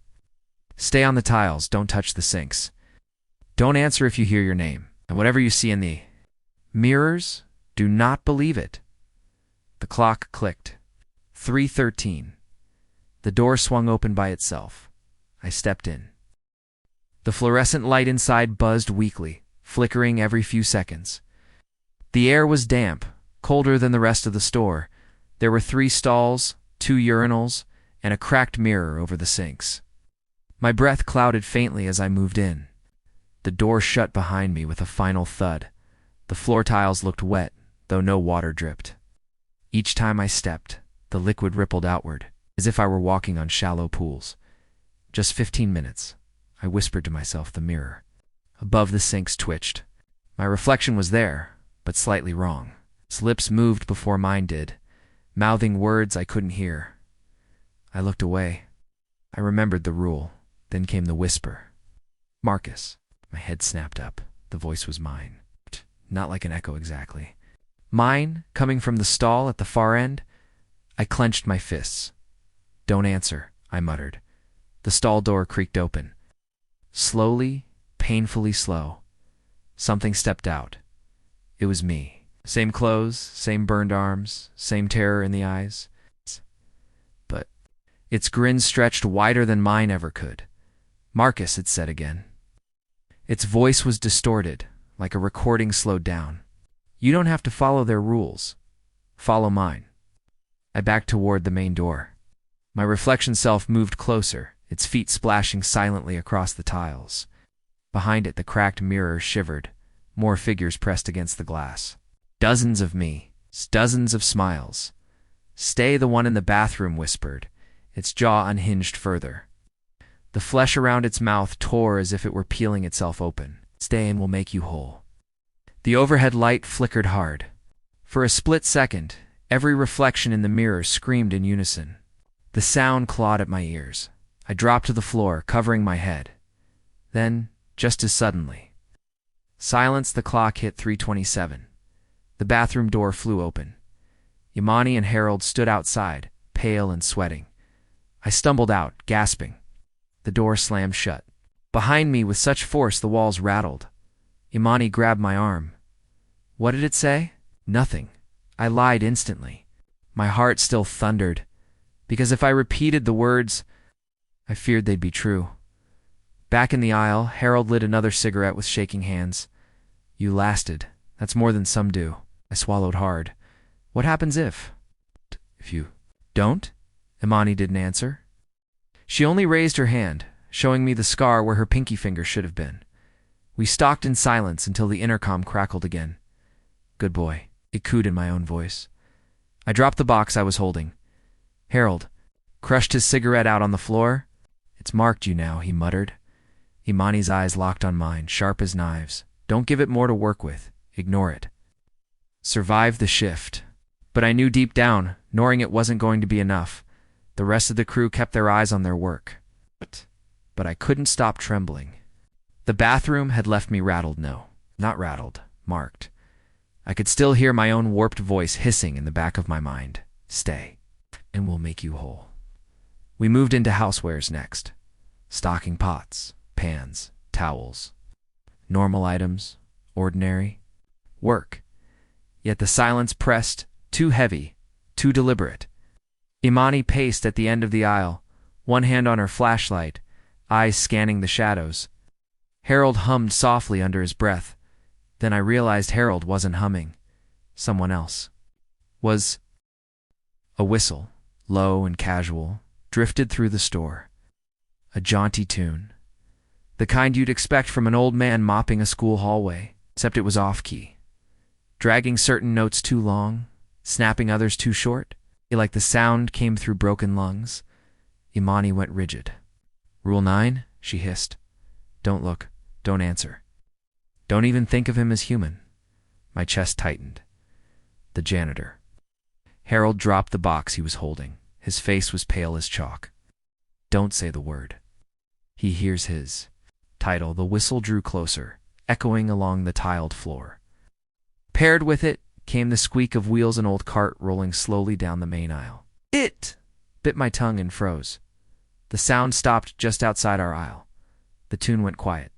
"Stay on the tiles. Don't touch the sinks. Don't answer if you hear your name. And whatever you see in the mirrors, do not believe it." The clock clicked. 3:13. The door swung open by itself. I stepped in. The fluorescent light inside buzzed weakly, flickering every few seconds. The air was damp, colder than the rest of the store. There were 3 stalls, 2 urinals, and a cracked mirror over the sinks. My breath clouded faintly as I moved in. The door shut behind me with a final thud. The floor tiles looked wet, though no water dripped. Each time I stepped, the liquid rippled outward, as if I were walking on shallow pools. "Just 15 minutes," I whispered to myself. The mirror above the sinks twitched. My reflection was there, but slightly wrong. Its lips moved before mine did, mouthing words I couldn't hear. I looked away. I remembered the rule. Then came the whisper. "Marcus." My head snapped up. The voice was mine. Not like an echo exactly. Mine, coming from the stall at the far end. I clenched my fists. "Don't answer," I muttered. The stall door creaked open. Slowly, painfully slow, something stepped out. It was me. Same clothes, same burned arms, same terror in the eyes. But its grin stretched wider than mine ever could. "Marcus," it said again. Its voice was distorted, like a recording slowed down. "You don't have to follow their rules. Follow mine." I backed toward the main door. My reflection self moved closer, its feet splashing silently across the tiles. Behind it, the cracked mirror shivered, more figures pressed against the glass. Dozens of me, dozens of smiles. "Stay," the one in the bathroom whispered, its jaw unhinged further. The flesh around its mouth tore as if it were peeling itself open. "Stay and we'll make you whole." The overhead light flickered hard. For a split second, every reflection in the mirror screamed in unison. The sound clawed at my ears. I dropped to the floor, covering my head. Then, just as suddenly, silence. The clock hit 3:27. The bathroom door flew open. Imani and Harold stood outside, pale and sweating. I stumbled out, gasping. The door slammed shut. Behind me, with such force the walls rattled. Imani grabbed my arm. What did it say? Nothing. I lied instantly. My heart still thundered, because if I repeated the words, I feared they'd be true. Back in the aisle, Harold lit another cigarette with shaking hands. "You lasted. That's more than some do." I swallowed hard. "What happens if you don't?" Imani didn't answer. She only raised her hand, showing me the scar where her pinky finger should have been. We stalked in silence until the intercom crackled again. "Good boy," it cooed in my own voice. I dropped the box I was holding. Harold crushed his cigarette out on the floor. "It's marked you now," he muttered. Imani's eyes locked on mine, sharp as knives. "Don't give it more to work with. Ignore it." Survived the shift. But I knew deep down, knowing it wasn't going to be enough. The rest of the crew kept their eyes on their work. But I couldn't stop trembling. The bathroom had left me rattled. No, not rattled, marked. I could still hear my own warped voice hissing in the back of my mind. "Stay, and we'll make you whole." We moved into housewares next. Stocking pots, pans, towels. Normal items, ordinary. Work. Yet the silence pressed, too heavy, too deliberate. Imani paced at the end of the aisle, one hand on her flashlight, eyes scanning the shadows. Harold hummed softly under his breath. Then I realized Harold wasn't humming. Someone else was. A whistle, low and casual, drifted through the store. A jaunty tune. The kind you'd expect from an old man mopping a school hallway, except it was off-key. Dragging certain notes too long, snapping others too short, like the sound came through broken lungs. Imani went rigid. "Rule 9, she hissed. "Don't look, don't answer. Don't even think of him as human." My chest tightened. The janitor. Harold dropped the box he was holding. His face was pale as chalk. "Don't say the word." He hears his title. The whistle drew closer, echoing along the tiled floor. Paired with it came the squeak of wheels, an old cart rolling slowly down the main aisle. It bit my tongue and froze. The sound stopped just outside our aisle. The tune went quiet.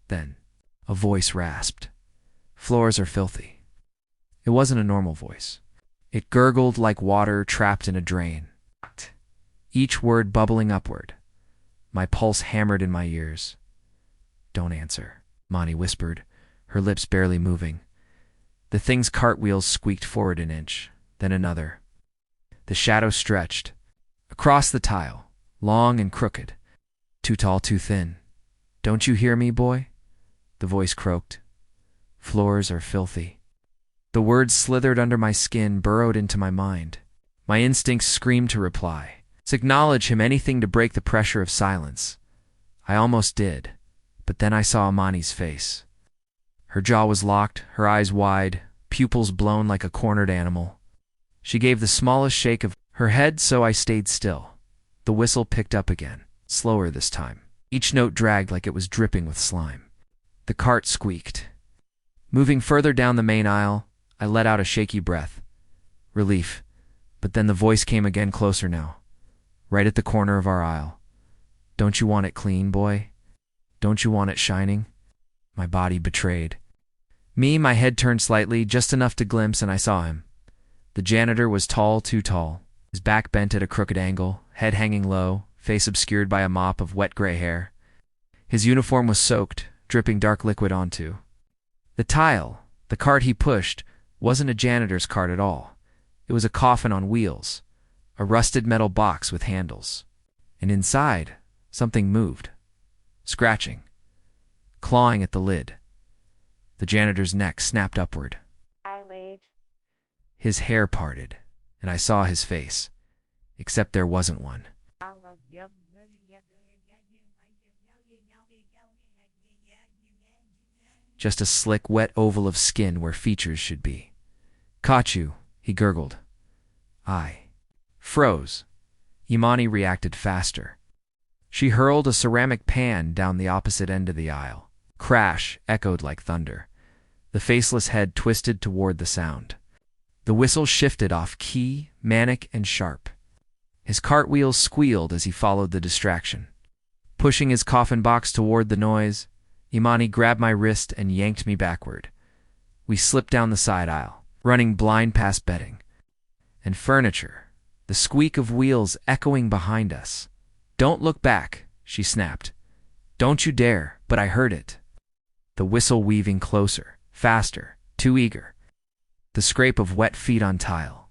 Then a voice rasped. "Floors are filthy." It wasn't a normal voice. It gurgled like water trapped in a drain, each word bubbling upward. My pulse hammered in my ears. "Don't answer," Monty whispered, her lips barely moving. The thing's cartwheels squeaked forward an inch, then another. The shadow stretched. Across the tile, long and crooked. "Too tall, too thin. Don't you hear me, boy?" The voice croaked. "Floors are filthy." The words slithered under my skin, burrowed into my mind. My instincts screamed to reply. To acknowledge him, anything to break the pressure of silence. I almost did, but then I saw Amani's face. Her jaw was locked, her eyes wide, pupils blown like a cornered animal. She gave the smallest shake of her head, so I stayed still. The whistle picked up again, slower this time. Each note dragged like it was dripping with slime. The cart squeaked. Moving further down the main aisle, I let out a shaky breath. Relief. But then the voice came again, closer now. Right at the corner of our aisle. Don't you want it clean, boy? Don't you want it shining? My body betrayed. My head turned slightly, just enough to glimpse, and I saw him. The janitor was tall, too tall. His back bent at a crooked angle, head hanging low, face obscured by a mop of wet gray hair. His uniform was soaked, dripping dark liquid onto the tile. The cart he pushed wasn't a janitor's cart at all. It was a coffin on wheels, a rusted metal box with handles. And inside, something moved, scratching, clawing at the lid. The janitor's neck snapped upward. His hair parted, and I saw his face, except there wasn't one. Just a slick, wet oval of skin where features should be. Caught you, he gurgled. I froze. Imani reacted faster. She hurled a ceramic pan down the opposite end of the aisle. Crash echoed like thunder. The faceless head twisted toward the sound. The whistle shifted off key, manic, and sharp. His cartwheels squealed as he followed the distraction. Pushing his coffin box toward the noise, Imani grabbed my wrist and yanked me backward. We slipped down the side aisle, running blind past bedding and furniture, the squeak of wheels echoing behind us. Don't look back, she snapped. Don't you dare, but I heard it. The whistle weaving closer, faster, too eager. The scrape of wet feet on tile.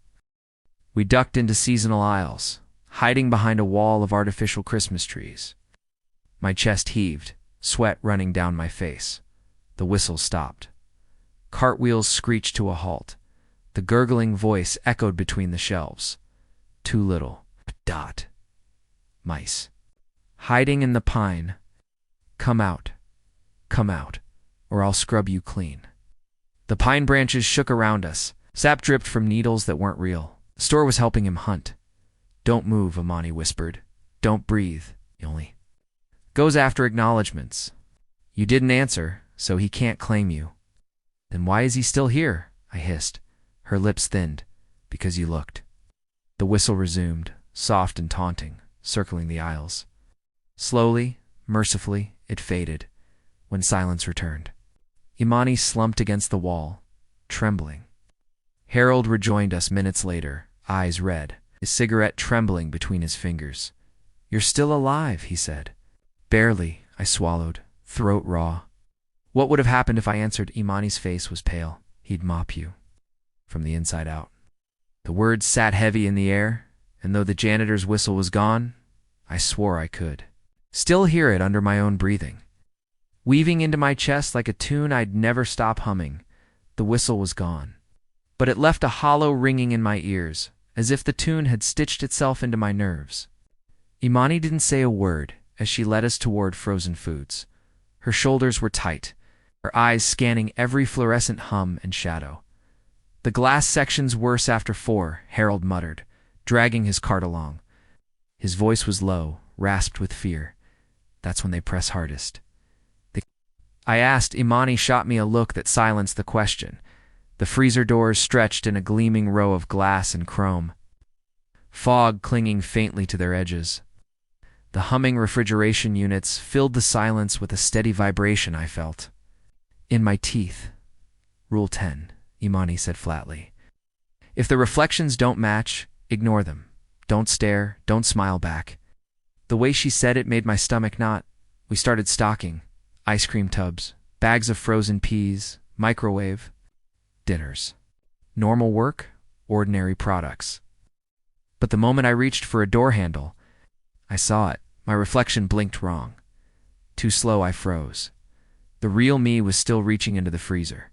We ducked into seasonal aisles, hiding behind a wall of artificial Christmas trees. My chest heaved, sweat running down my face. The whistle stopped. Cartwheels screeched to a halt. The gurgling voice echoed between the shelves. Too little. Dot. Mice. Hiding in the pine. Come out, or I'll scrub you clean. The pine branches shook around us. Sap dripped from needles that weren't real. The store was helping him hunt. Don't move, Imani whispered. Don't breathe. He only goes after acknowledgments. You didn't answer, so he can't claim you. Then why is he still here? I hissed. Her lips thinned. Because you looked. The whistle resumed, soft and taunting, circling the aisles. Slowly, mercifully, it faded, when silence returned. Imani slumped against the wall, trembling. Harold rejoined us minutes later, eyes red, his cigarette trembling between his fingers. You're still alive, he said. Barely, I swallowed, throat raw. What would have happened if I answered? Imani's face was pale. He'd mop you. From the inside out. The words sat heavy in the air, and though the janitor's whistle was gone, I swore I could still hear it under my own breathing. Weaving into my chest like a tune I'd never stop humming, the whistle was gone. But it left a hollow ringing in my ears, as if the tune had stitched itself into my nerves. Imani didn't say a word as she led us toward frozen foods. Her shoulders were tight, her eyes scanning every fluorescent hum and shadow. The glass section's worse after 4, Harold muttered, dragging his cart along. His voice was low, rasped with fear. That's when they press hardest. I asked. Imani shot me a look that silenced the question. The freezer doors stretched in a gleaming row of glass and chrome, fog clinging faintly to their edges. The humming refrigeration units filled the silence with a steady vibration I felt. In my teeth. Rule 10, Imani said flatly. If the reflections don't match, ignore them. Don't stare, don't smile back. The way she said it made my stomach knot. We started stocking. Ice cream tubs, bags of frozen peas, microwave, dinners. Normal work, ordinary products. But the moment I reached for a door handle, I saw it. My reflection blinked wrong. Too slow, I froze. The real me was still reaching into the freezer.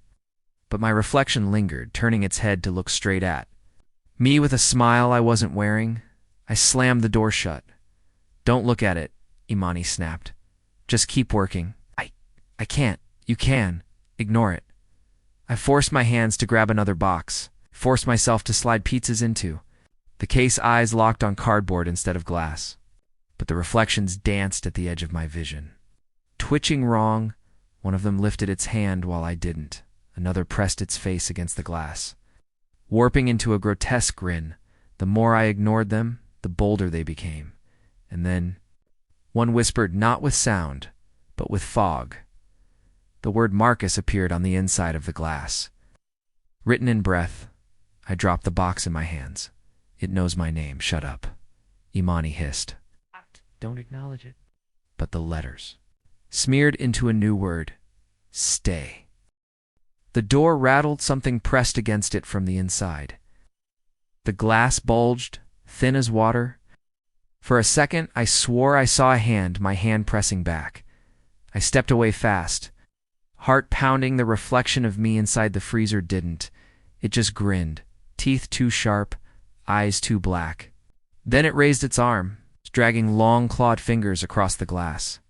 But my reflection lingered, turning its head to look straight at me with a smile I wasn't wearing. I slammed the door shut. Don't look at it, Imani snapped. Just keep working. I can't. You can. Ignore it. I forced my hands to grab another box, forced myself to slide pizzas into. The case eyes locked on cardboard instead of glass. But the reflections danced at the edge of my vision. Twitching wrong, One of them lifted its hand while I didn't. Another pressed its face against the glass. Warping into a grotesque grin, the more I ignored them, the bolder they became. And then, one whispered not with sound, but with fog. The word Marcus appeared on the inside of the glass. Written in breath, I dropped the box in my hands. It knows my name, shut up. Imani hissed. Don't acknowledge it. But the letters. Smeared into a new word. Stay. The door rattled, something pressed against it from the inside. The glass bulged, thin as water. For a second, I swore I saw a hand, my hand pressing back. I stepped away fast. Heart pounding, the reflection of me inside the freezer didn't. It just grinned, teeth too sharp, eyes too black. Then it raised its arm, dragging long clawed fingers across the glass.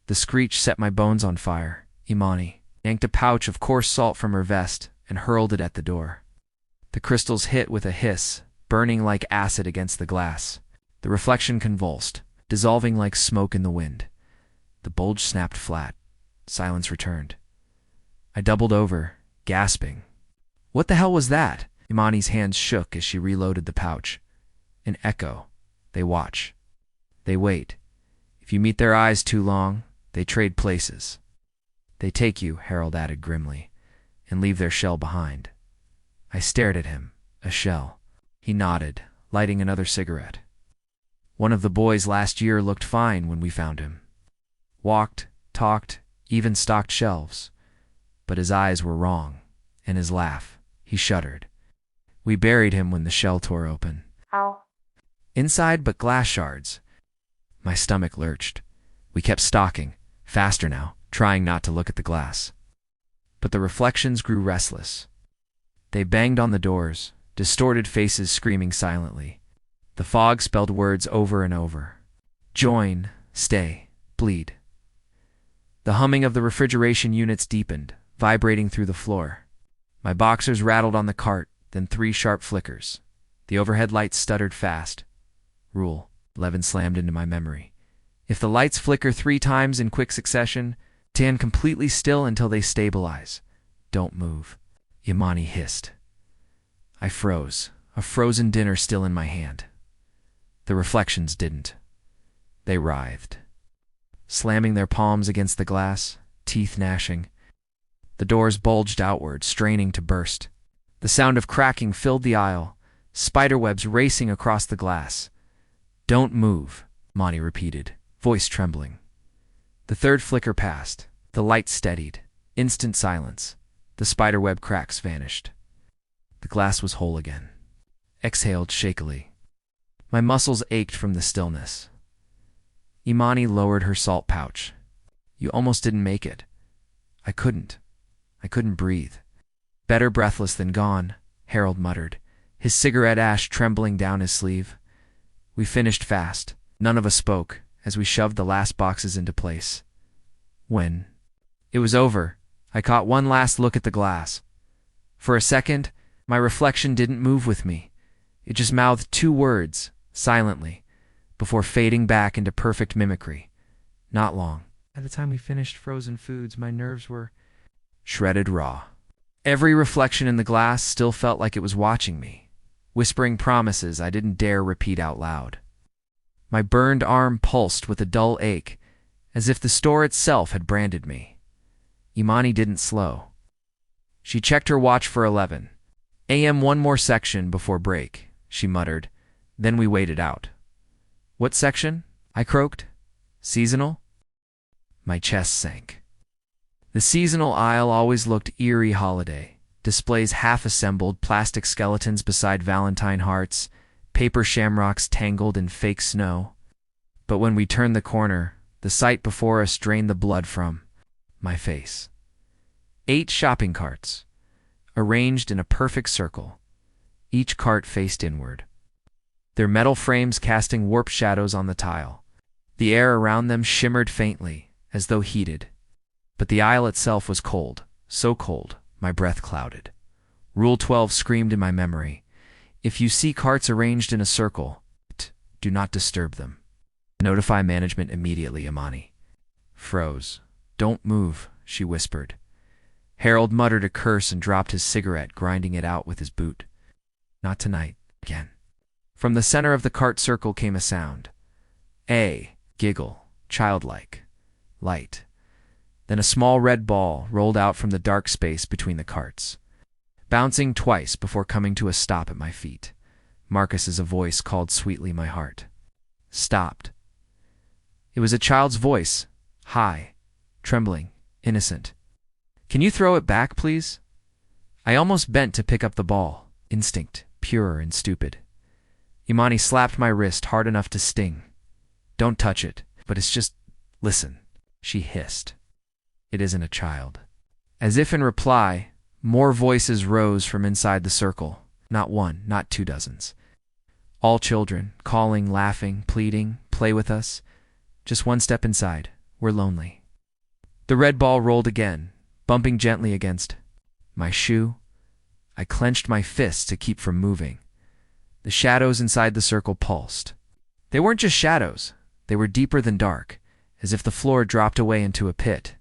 The screech set my bones on fire. Imani yanked a pouch of coarse salt from her vest and hurled it at the door. The crystals hit with a hiss, burning like acid against the glass. The reflection convulsed, dissolving like smoke in the wind. The bulge snapped flat. Silence returned. I doubled over, gasping. What the hell was that? Imani's hands shook as she reloaded the pouch. An echo. They watch. They wait. If you meet their eyes too long, they trade places. They take you, Harold added grimly, and leave their shell behind. I stared at him. A shell. He nodded, lighting another cigarette. One of the boys last year looked fine when we found him. Walked, talked, even stocked shelves. But his eyes were wrong, and his laugh. He shuddered. We buried him when the shell tore open. How? Inside but glass shards. My stomach lurched. We kept stalking, faster now, trying not to look at the glass. But the reflections grew restless. They banged on the doors, distorted faces screaming silently. The fog spelled words over and over. Join, stay, bleed. The humming of the refrigeration units deepened, vibrating through the floor. My boxers rattled on the cart, then 3 sharp flickers. The overhead lights stuttered fast. Rule, Levin slammed into my memory. If the lights flicker 3 times in quick succession, stand completely still until they stabilize. Don't move. Imani hissed. I froze, a frozen dinner still in my hand. The reflections didn't. They writhed, slamming their palms against the glass, teeth gnashing. The doors bulged outward, straining to burst. The sound of cracking filled the aisle, spiderwebs racing across the glass. Don't move, Monty repeated, voice trembling. The 3rd flicker passed. The light steadied. Instant silence. The spiderweb cracks vanished. The glass was whole again. Exhaled shakily. My muscles ached from the stillness. Imani lowered her salt pouch. You almost didn't make it. I couldn't breathe. Better breathless than gone, Harold muttered, his cigarette ash trembling down his sleeve. We finished fast. None of us spoke as we shoved the last boxes into place. When it was over, I caught one last look at the glass. For a second, my reflection didn't move with me. It just mouthed 2 words, silently, before fading back into perfect mimicry. Not long. By the time we finished frozen foods, my nerves were shredded raw. Every reflection in the glass still felt like it was watching me, whispering promises I didn't dare repeat out loud. My burned arm pulsed with a dull ache, as if the store itself had branded me. Imani didn't slow. She checked her watch for 11 a.m. 1 more section before break, she muttered. Then we waited out. What section? I croaked. Seasonal? My chest sank. The seasonal aisle always looked eerie holiday. Displays half-assembled plastic skeletons beside Valentine hearts, paper shamrocks tangled in fake snow. But when we turned the corner, the sight before us drained the blood from my face. 8 shopping carts, arranged in a perfect circle. Each cart faced inward, their metal frames casting warped shadows on the tile. The air around them shimmered faintly, as though heated. But the aisle itself was cold, so cold, my breath clouded. Rule 12 screamed in my memory. If you see carts arranged in a circle, do not disturb them. Notify management immediately, Imani. Froze. Don't move, she whispered. Harold muttered a curse and dropped his cigarette, grinding it out with his boot. Not tonight, again. From the center of the cart circle came a sound. A giggle, childlike, light. Then a small red ball rolled out from the dark space between the carts, bouncing twice before coming to a stop at my feet. Marcus's voice called sweetly my heart. Stopped. It was a child's voice, high, trembling, innocent. Can you throw it back, please? I almost bent to pick up the ball, instinct, pure and stupid. Imani slapped my wrist hard enough to sting. Don't touch it, but it's just, listen, she hissed. It isn't a child. As if in reply, more voices rose from inside the circle. Not one, not 2 dozens. All children, calling, laughing, pleading, play with us. Just one step inside. We're lonely. The red ball rolled again, bumping gently against my shoe. I clenched my fists to keep from moving. The shadows inside the circle pulsed. They weren't just shadows. They were deeper than dark, as if the floor dropped away into a pit.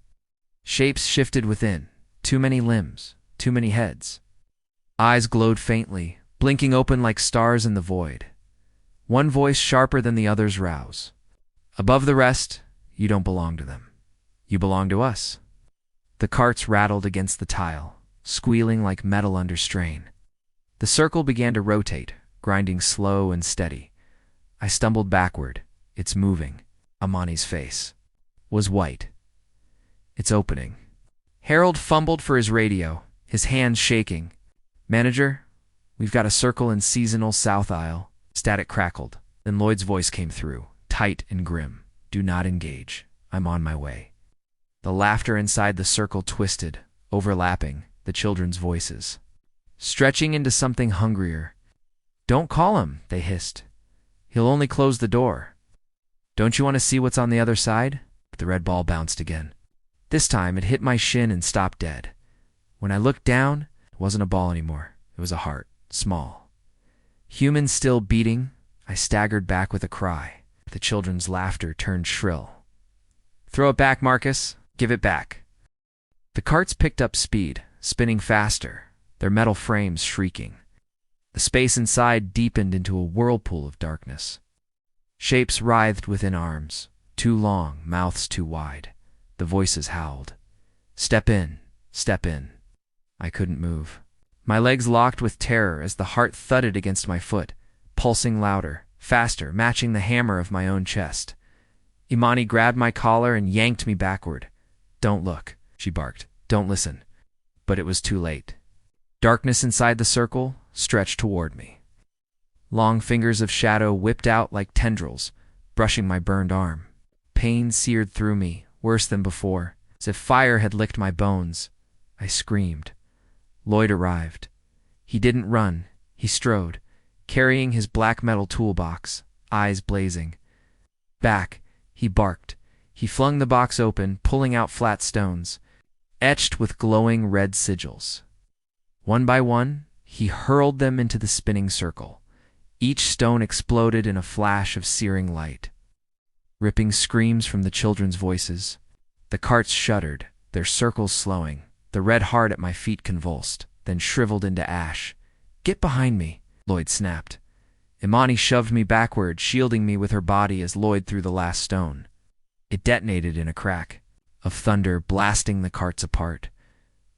Shapes shifted within. Too many limbs. Too many heads. Eyes glowed faintly, blinking open like stars in the void. One voice sharper than the others rouse. Above the rest, you don't belong to them. You belong to us. The carts rattled against the tile, squealing like metal under strain. The circle began to rotate, grinding slow and steady. I stumbled backward. It's moving. Amani's face was white. It's opening. Harold fumbled for his radio, his hands shaking. Manager, we've got a circle in seasonal south aisle. Static crackled. Then Lloyd's voice came through, tight and grim. Do not engage. I'm on my way. The laughter inside the circle twisted, overlapping the children's voices, stretching into something hungrier. Don't call him, they hissed. He'll only close the door. Don't you want to see what's on the other side? The red ball bounced again. This time it hit my shin and stopped dead. When I looked down, it wasn't a ball anymore. It was a heart, small. Human still beating, I staggered back with a cry. The children's laughter turned shrill. Throw it back, Marcus. Give it back. The carts picked up speed, spinning faster, their metal frames shrieking. The space inside deepened into a whirlpool of darkness. Shapes writhed within arms, too long, mouths too wide. The voices howled. Step in, step in. I couldn't move. My legs locked with terror as the heart thudded against my foot, pulsing louder, faster, matching the hammer of my own chest. Imani grabbed my collar and yanked me backward. Don't look, she barked. Don't listen. But it was too late. Darkness inside the circle stretched toward me. Long fingers of shadow whipped out like tendrils, brushing my burned arm. Pain seared through me, worse than before, as if fire had licked my bones. I screamed. Lloyd arrived. He didn't run. He strode, carrying his black metal toolbox, eyes blazing. Back, he barked. He flung the box open, pulling out flat stones, etched with glowing red sigils. One by one, he hurled them into the spinning circle. Each stone exploded in a flash of searing light. Ripping screams from the children's voices. The carts shuddered, their circles slowing. The red heart at my feet convulsed, then shriveled into ash. Get behind me, Lloyd snapped. Imani shoved me backward, shielding me with her body as Lloyd threw the last stone. It detonated in a crack of thunder, blasting the carts apart.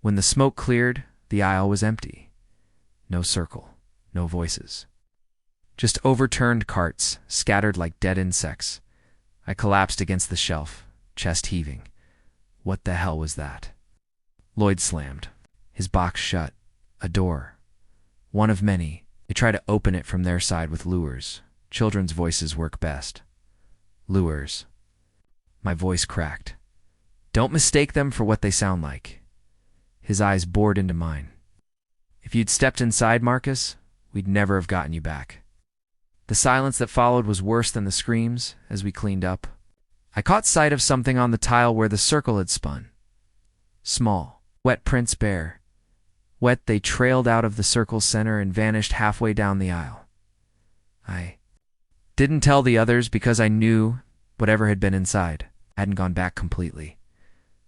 When the smoke cleared, the aisle was empty. No circle, no voices. Just overturned carts, scattered like dead insects. I collapsed against the shelf, chest heaving. What the hell was that? Lloyd slammed. His box shut. A door. One of many. They try to open it from their side with lures. Children's voices work best. Lures. My voice cracked. Don't mistake them for what they sound like. His eyes bored into mine. If you'd stepped inside, Marcus, we'd never have gotten you back. The silence that followed was worse than the screams as we cleaned up. I caught sight of something on the tile where the circle had spun. Small, wet prints bare. Wet, they trailed out of the circle's center and vanished halfway down the aisle. I didn't tell the others because I knew whatever had been inside hadn't gone back completely.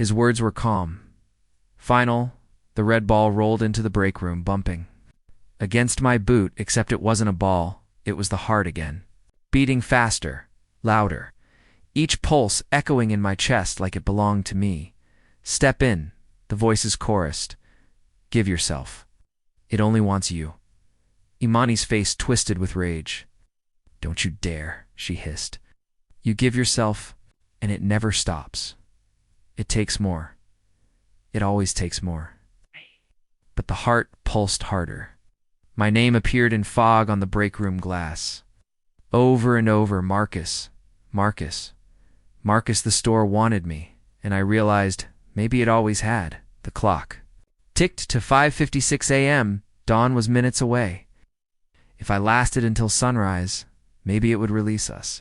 His words were calm. Final, the red ball rolled into the break room, bumping against my boot, except it wasn't a ball, it was the heart again. Beating faster, louder, each pulse echoing in my chest like it belonged to me. Step in, the voices chorused. Give yourself. It only wants you. Imani's face twisted with rage. Don't you dare, she hissed. You give yourself, and it never stops. It takes more. It always takes more. But the heart pulsed harder. My name appeared in fog on the break room glass. Over and over, Marcus, Marcus, Marcus. The store wanted me, and I realized maybe it always had. The clock ticked to 5:56 a.m. Dawn was minutes away. If I lasted until sunrise, maybe it would release us.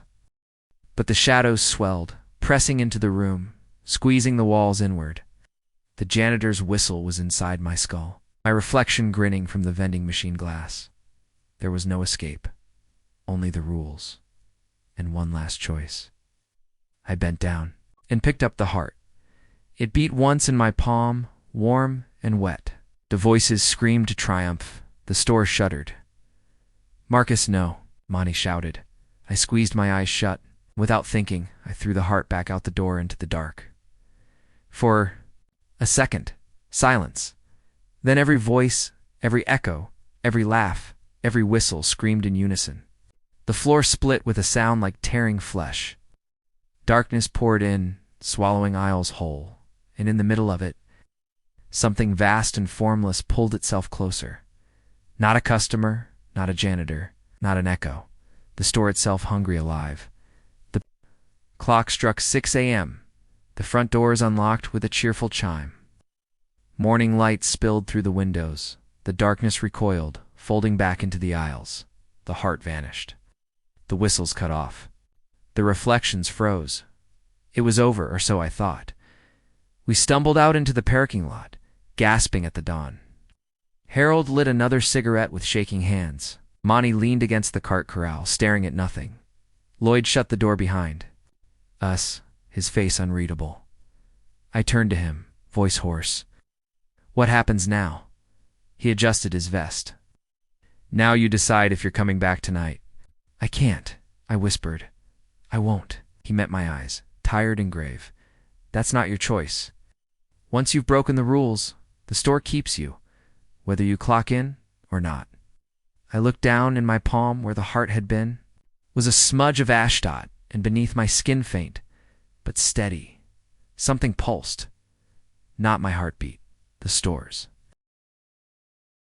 But the shadows swelled, pressing into the room, squeezing the walls inward. The janitor's whistle was inside my skull, my reflection grinning from the vending machine glass. There was no escape, only the rules, and one last choice. I bent down and picked up the heart. It beat once in my palm, warm and wet. The voices screamed triumph. The store shuddered. Marcus, no, Monty shouted. I squeezed my eyes shut. Without thinking, I threw the heart back out the door into the dark. For a second, silence. Then every voice, every echo, every laugh, every whistle screamed in unison. The floor split with a sound like tearing flesh. Darkness poured in, swallowing aisles whole, and in the middle of it, something vast and formless pulled itself closer. Not a customer, not a janitor, not an echo. The store itself hungry alive. The clock struck 6 a.m. The front doors unlocked with a cheerful chime. Morning light spilled through the windows. The darkness recoiled, folding back into the aisles. The heart vanished. The whistles cut off. The reflections froze. It was over, or so I thought. We stumbled out into the parking lot, gasping at the dawn. Harold lit another cigarette with shaking hands. Monty leaned against the cart corral, staring at nothing. Lloyd shut the door behind us, his face unreadable. I turned to him, voice hoarse. What happens now? He adjusted his vest. Now you decide if you're coming back tonight. I can't, I whispered. I won't. He met my eyes, tired and grave. That's not your choice. Once you've broken the rules, the store keeps you, whether you clock in or not. I looked down. In my palm, where the heart had been, was a smudge of ashdot, and beneath my skin faint, but steady. Something pulsed. Not my heartbeat, the store's.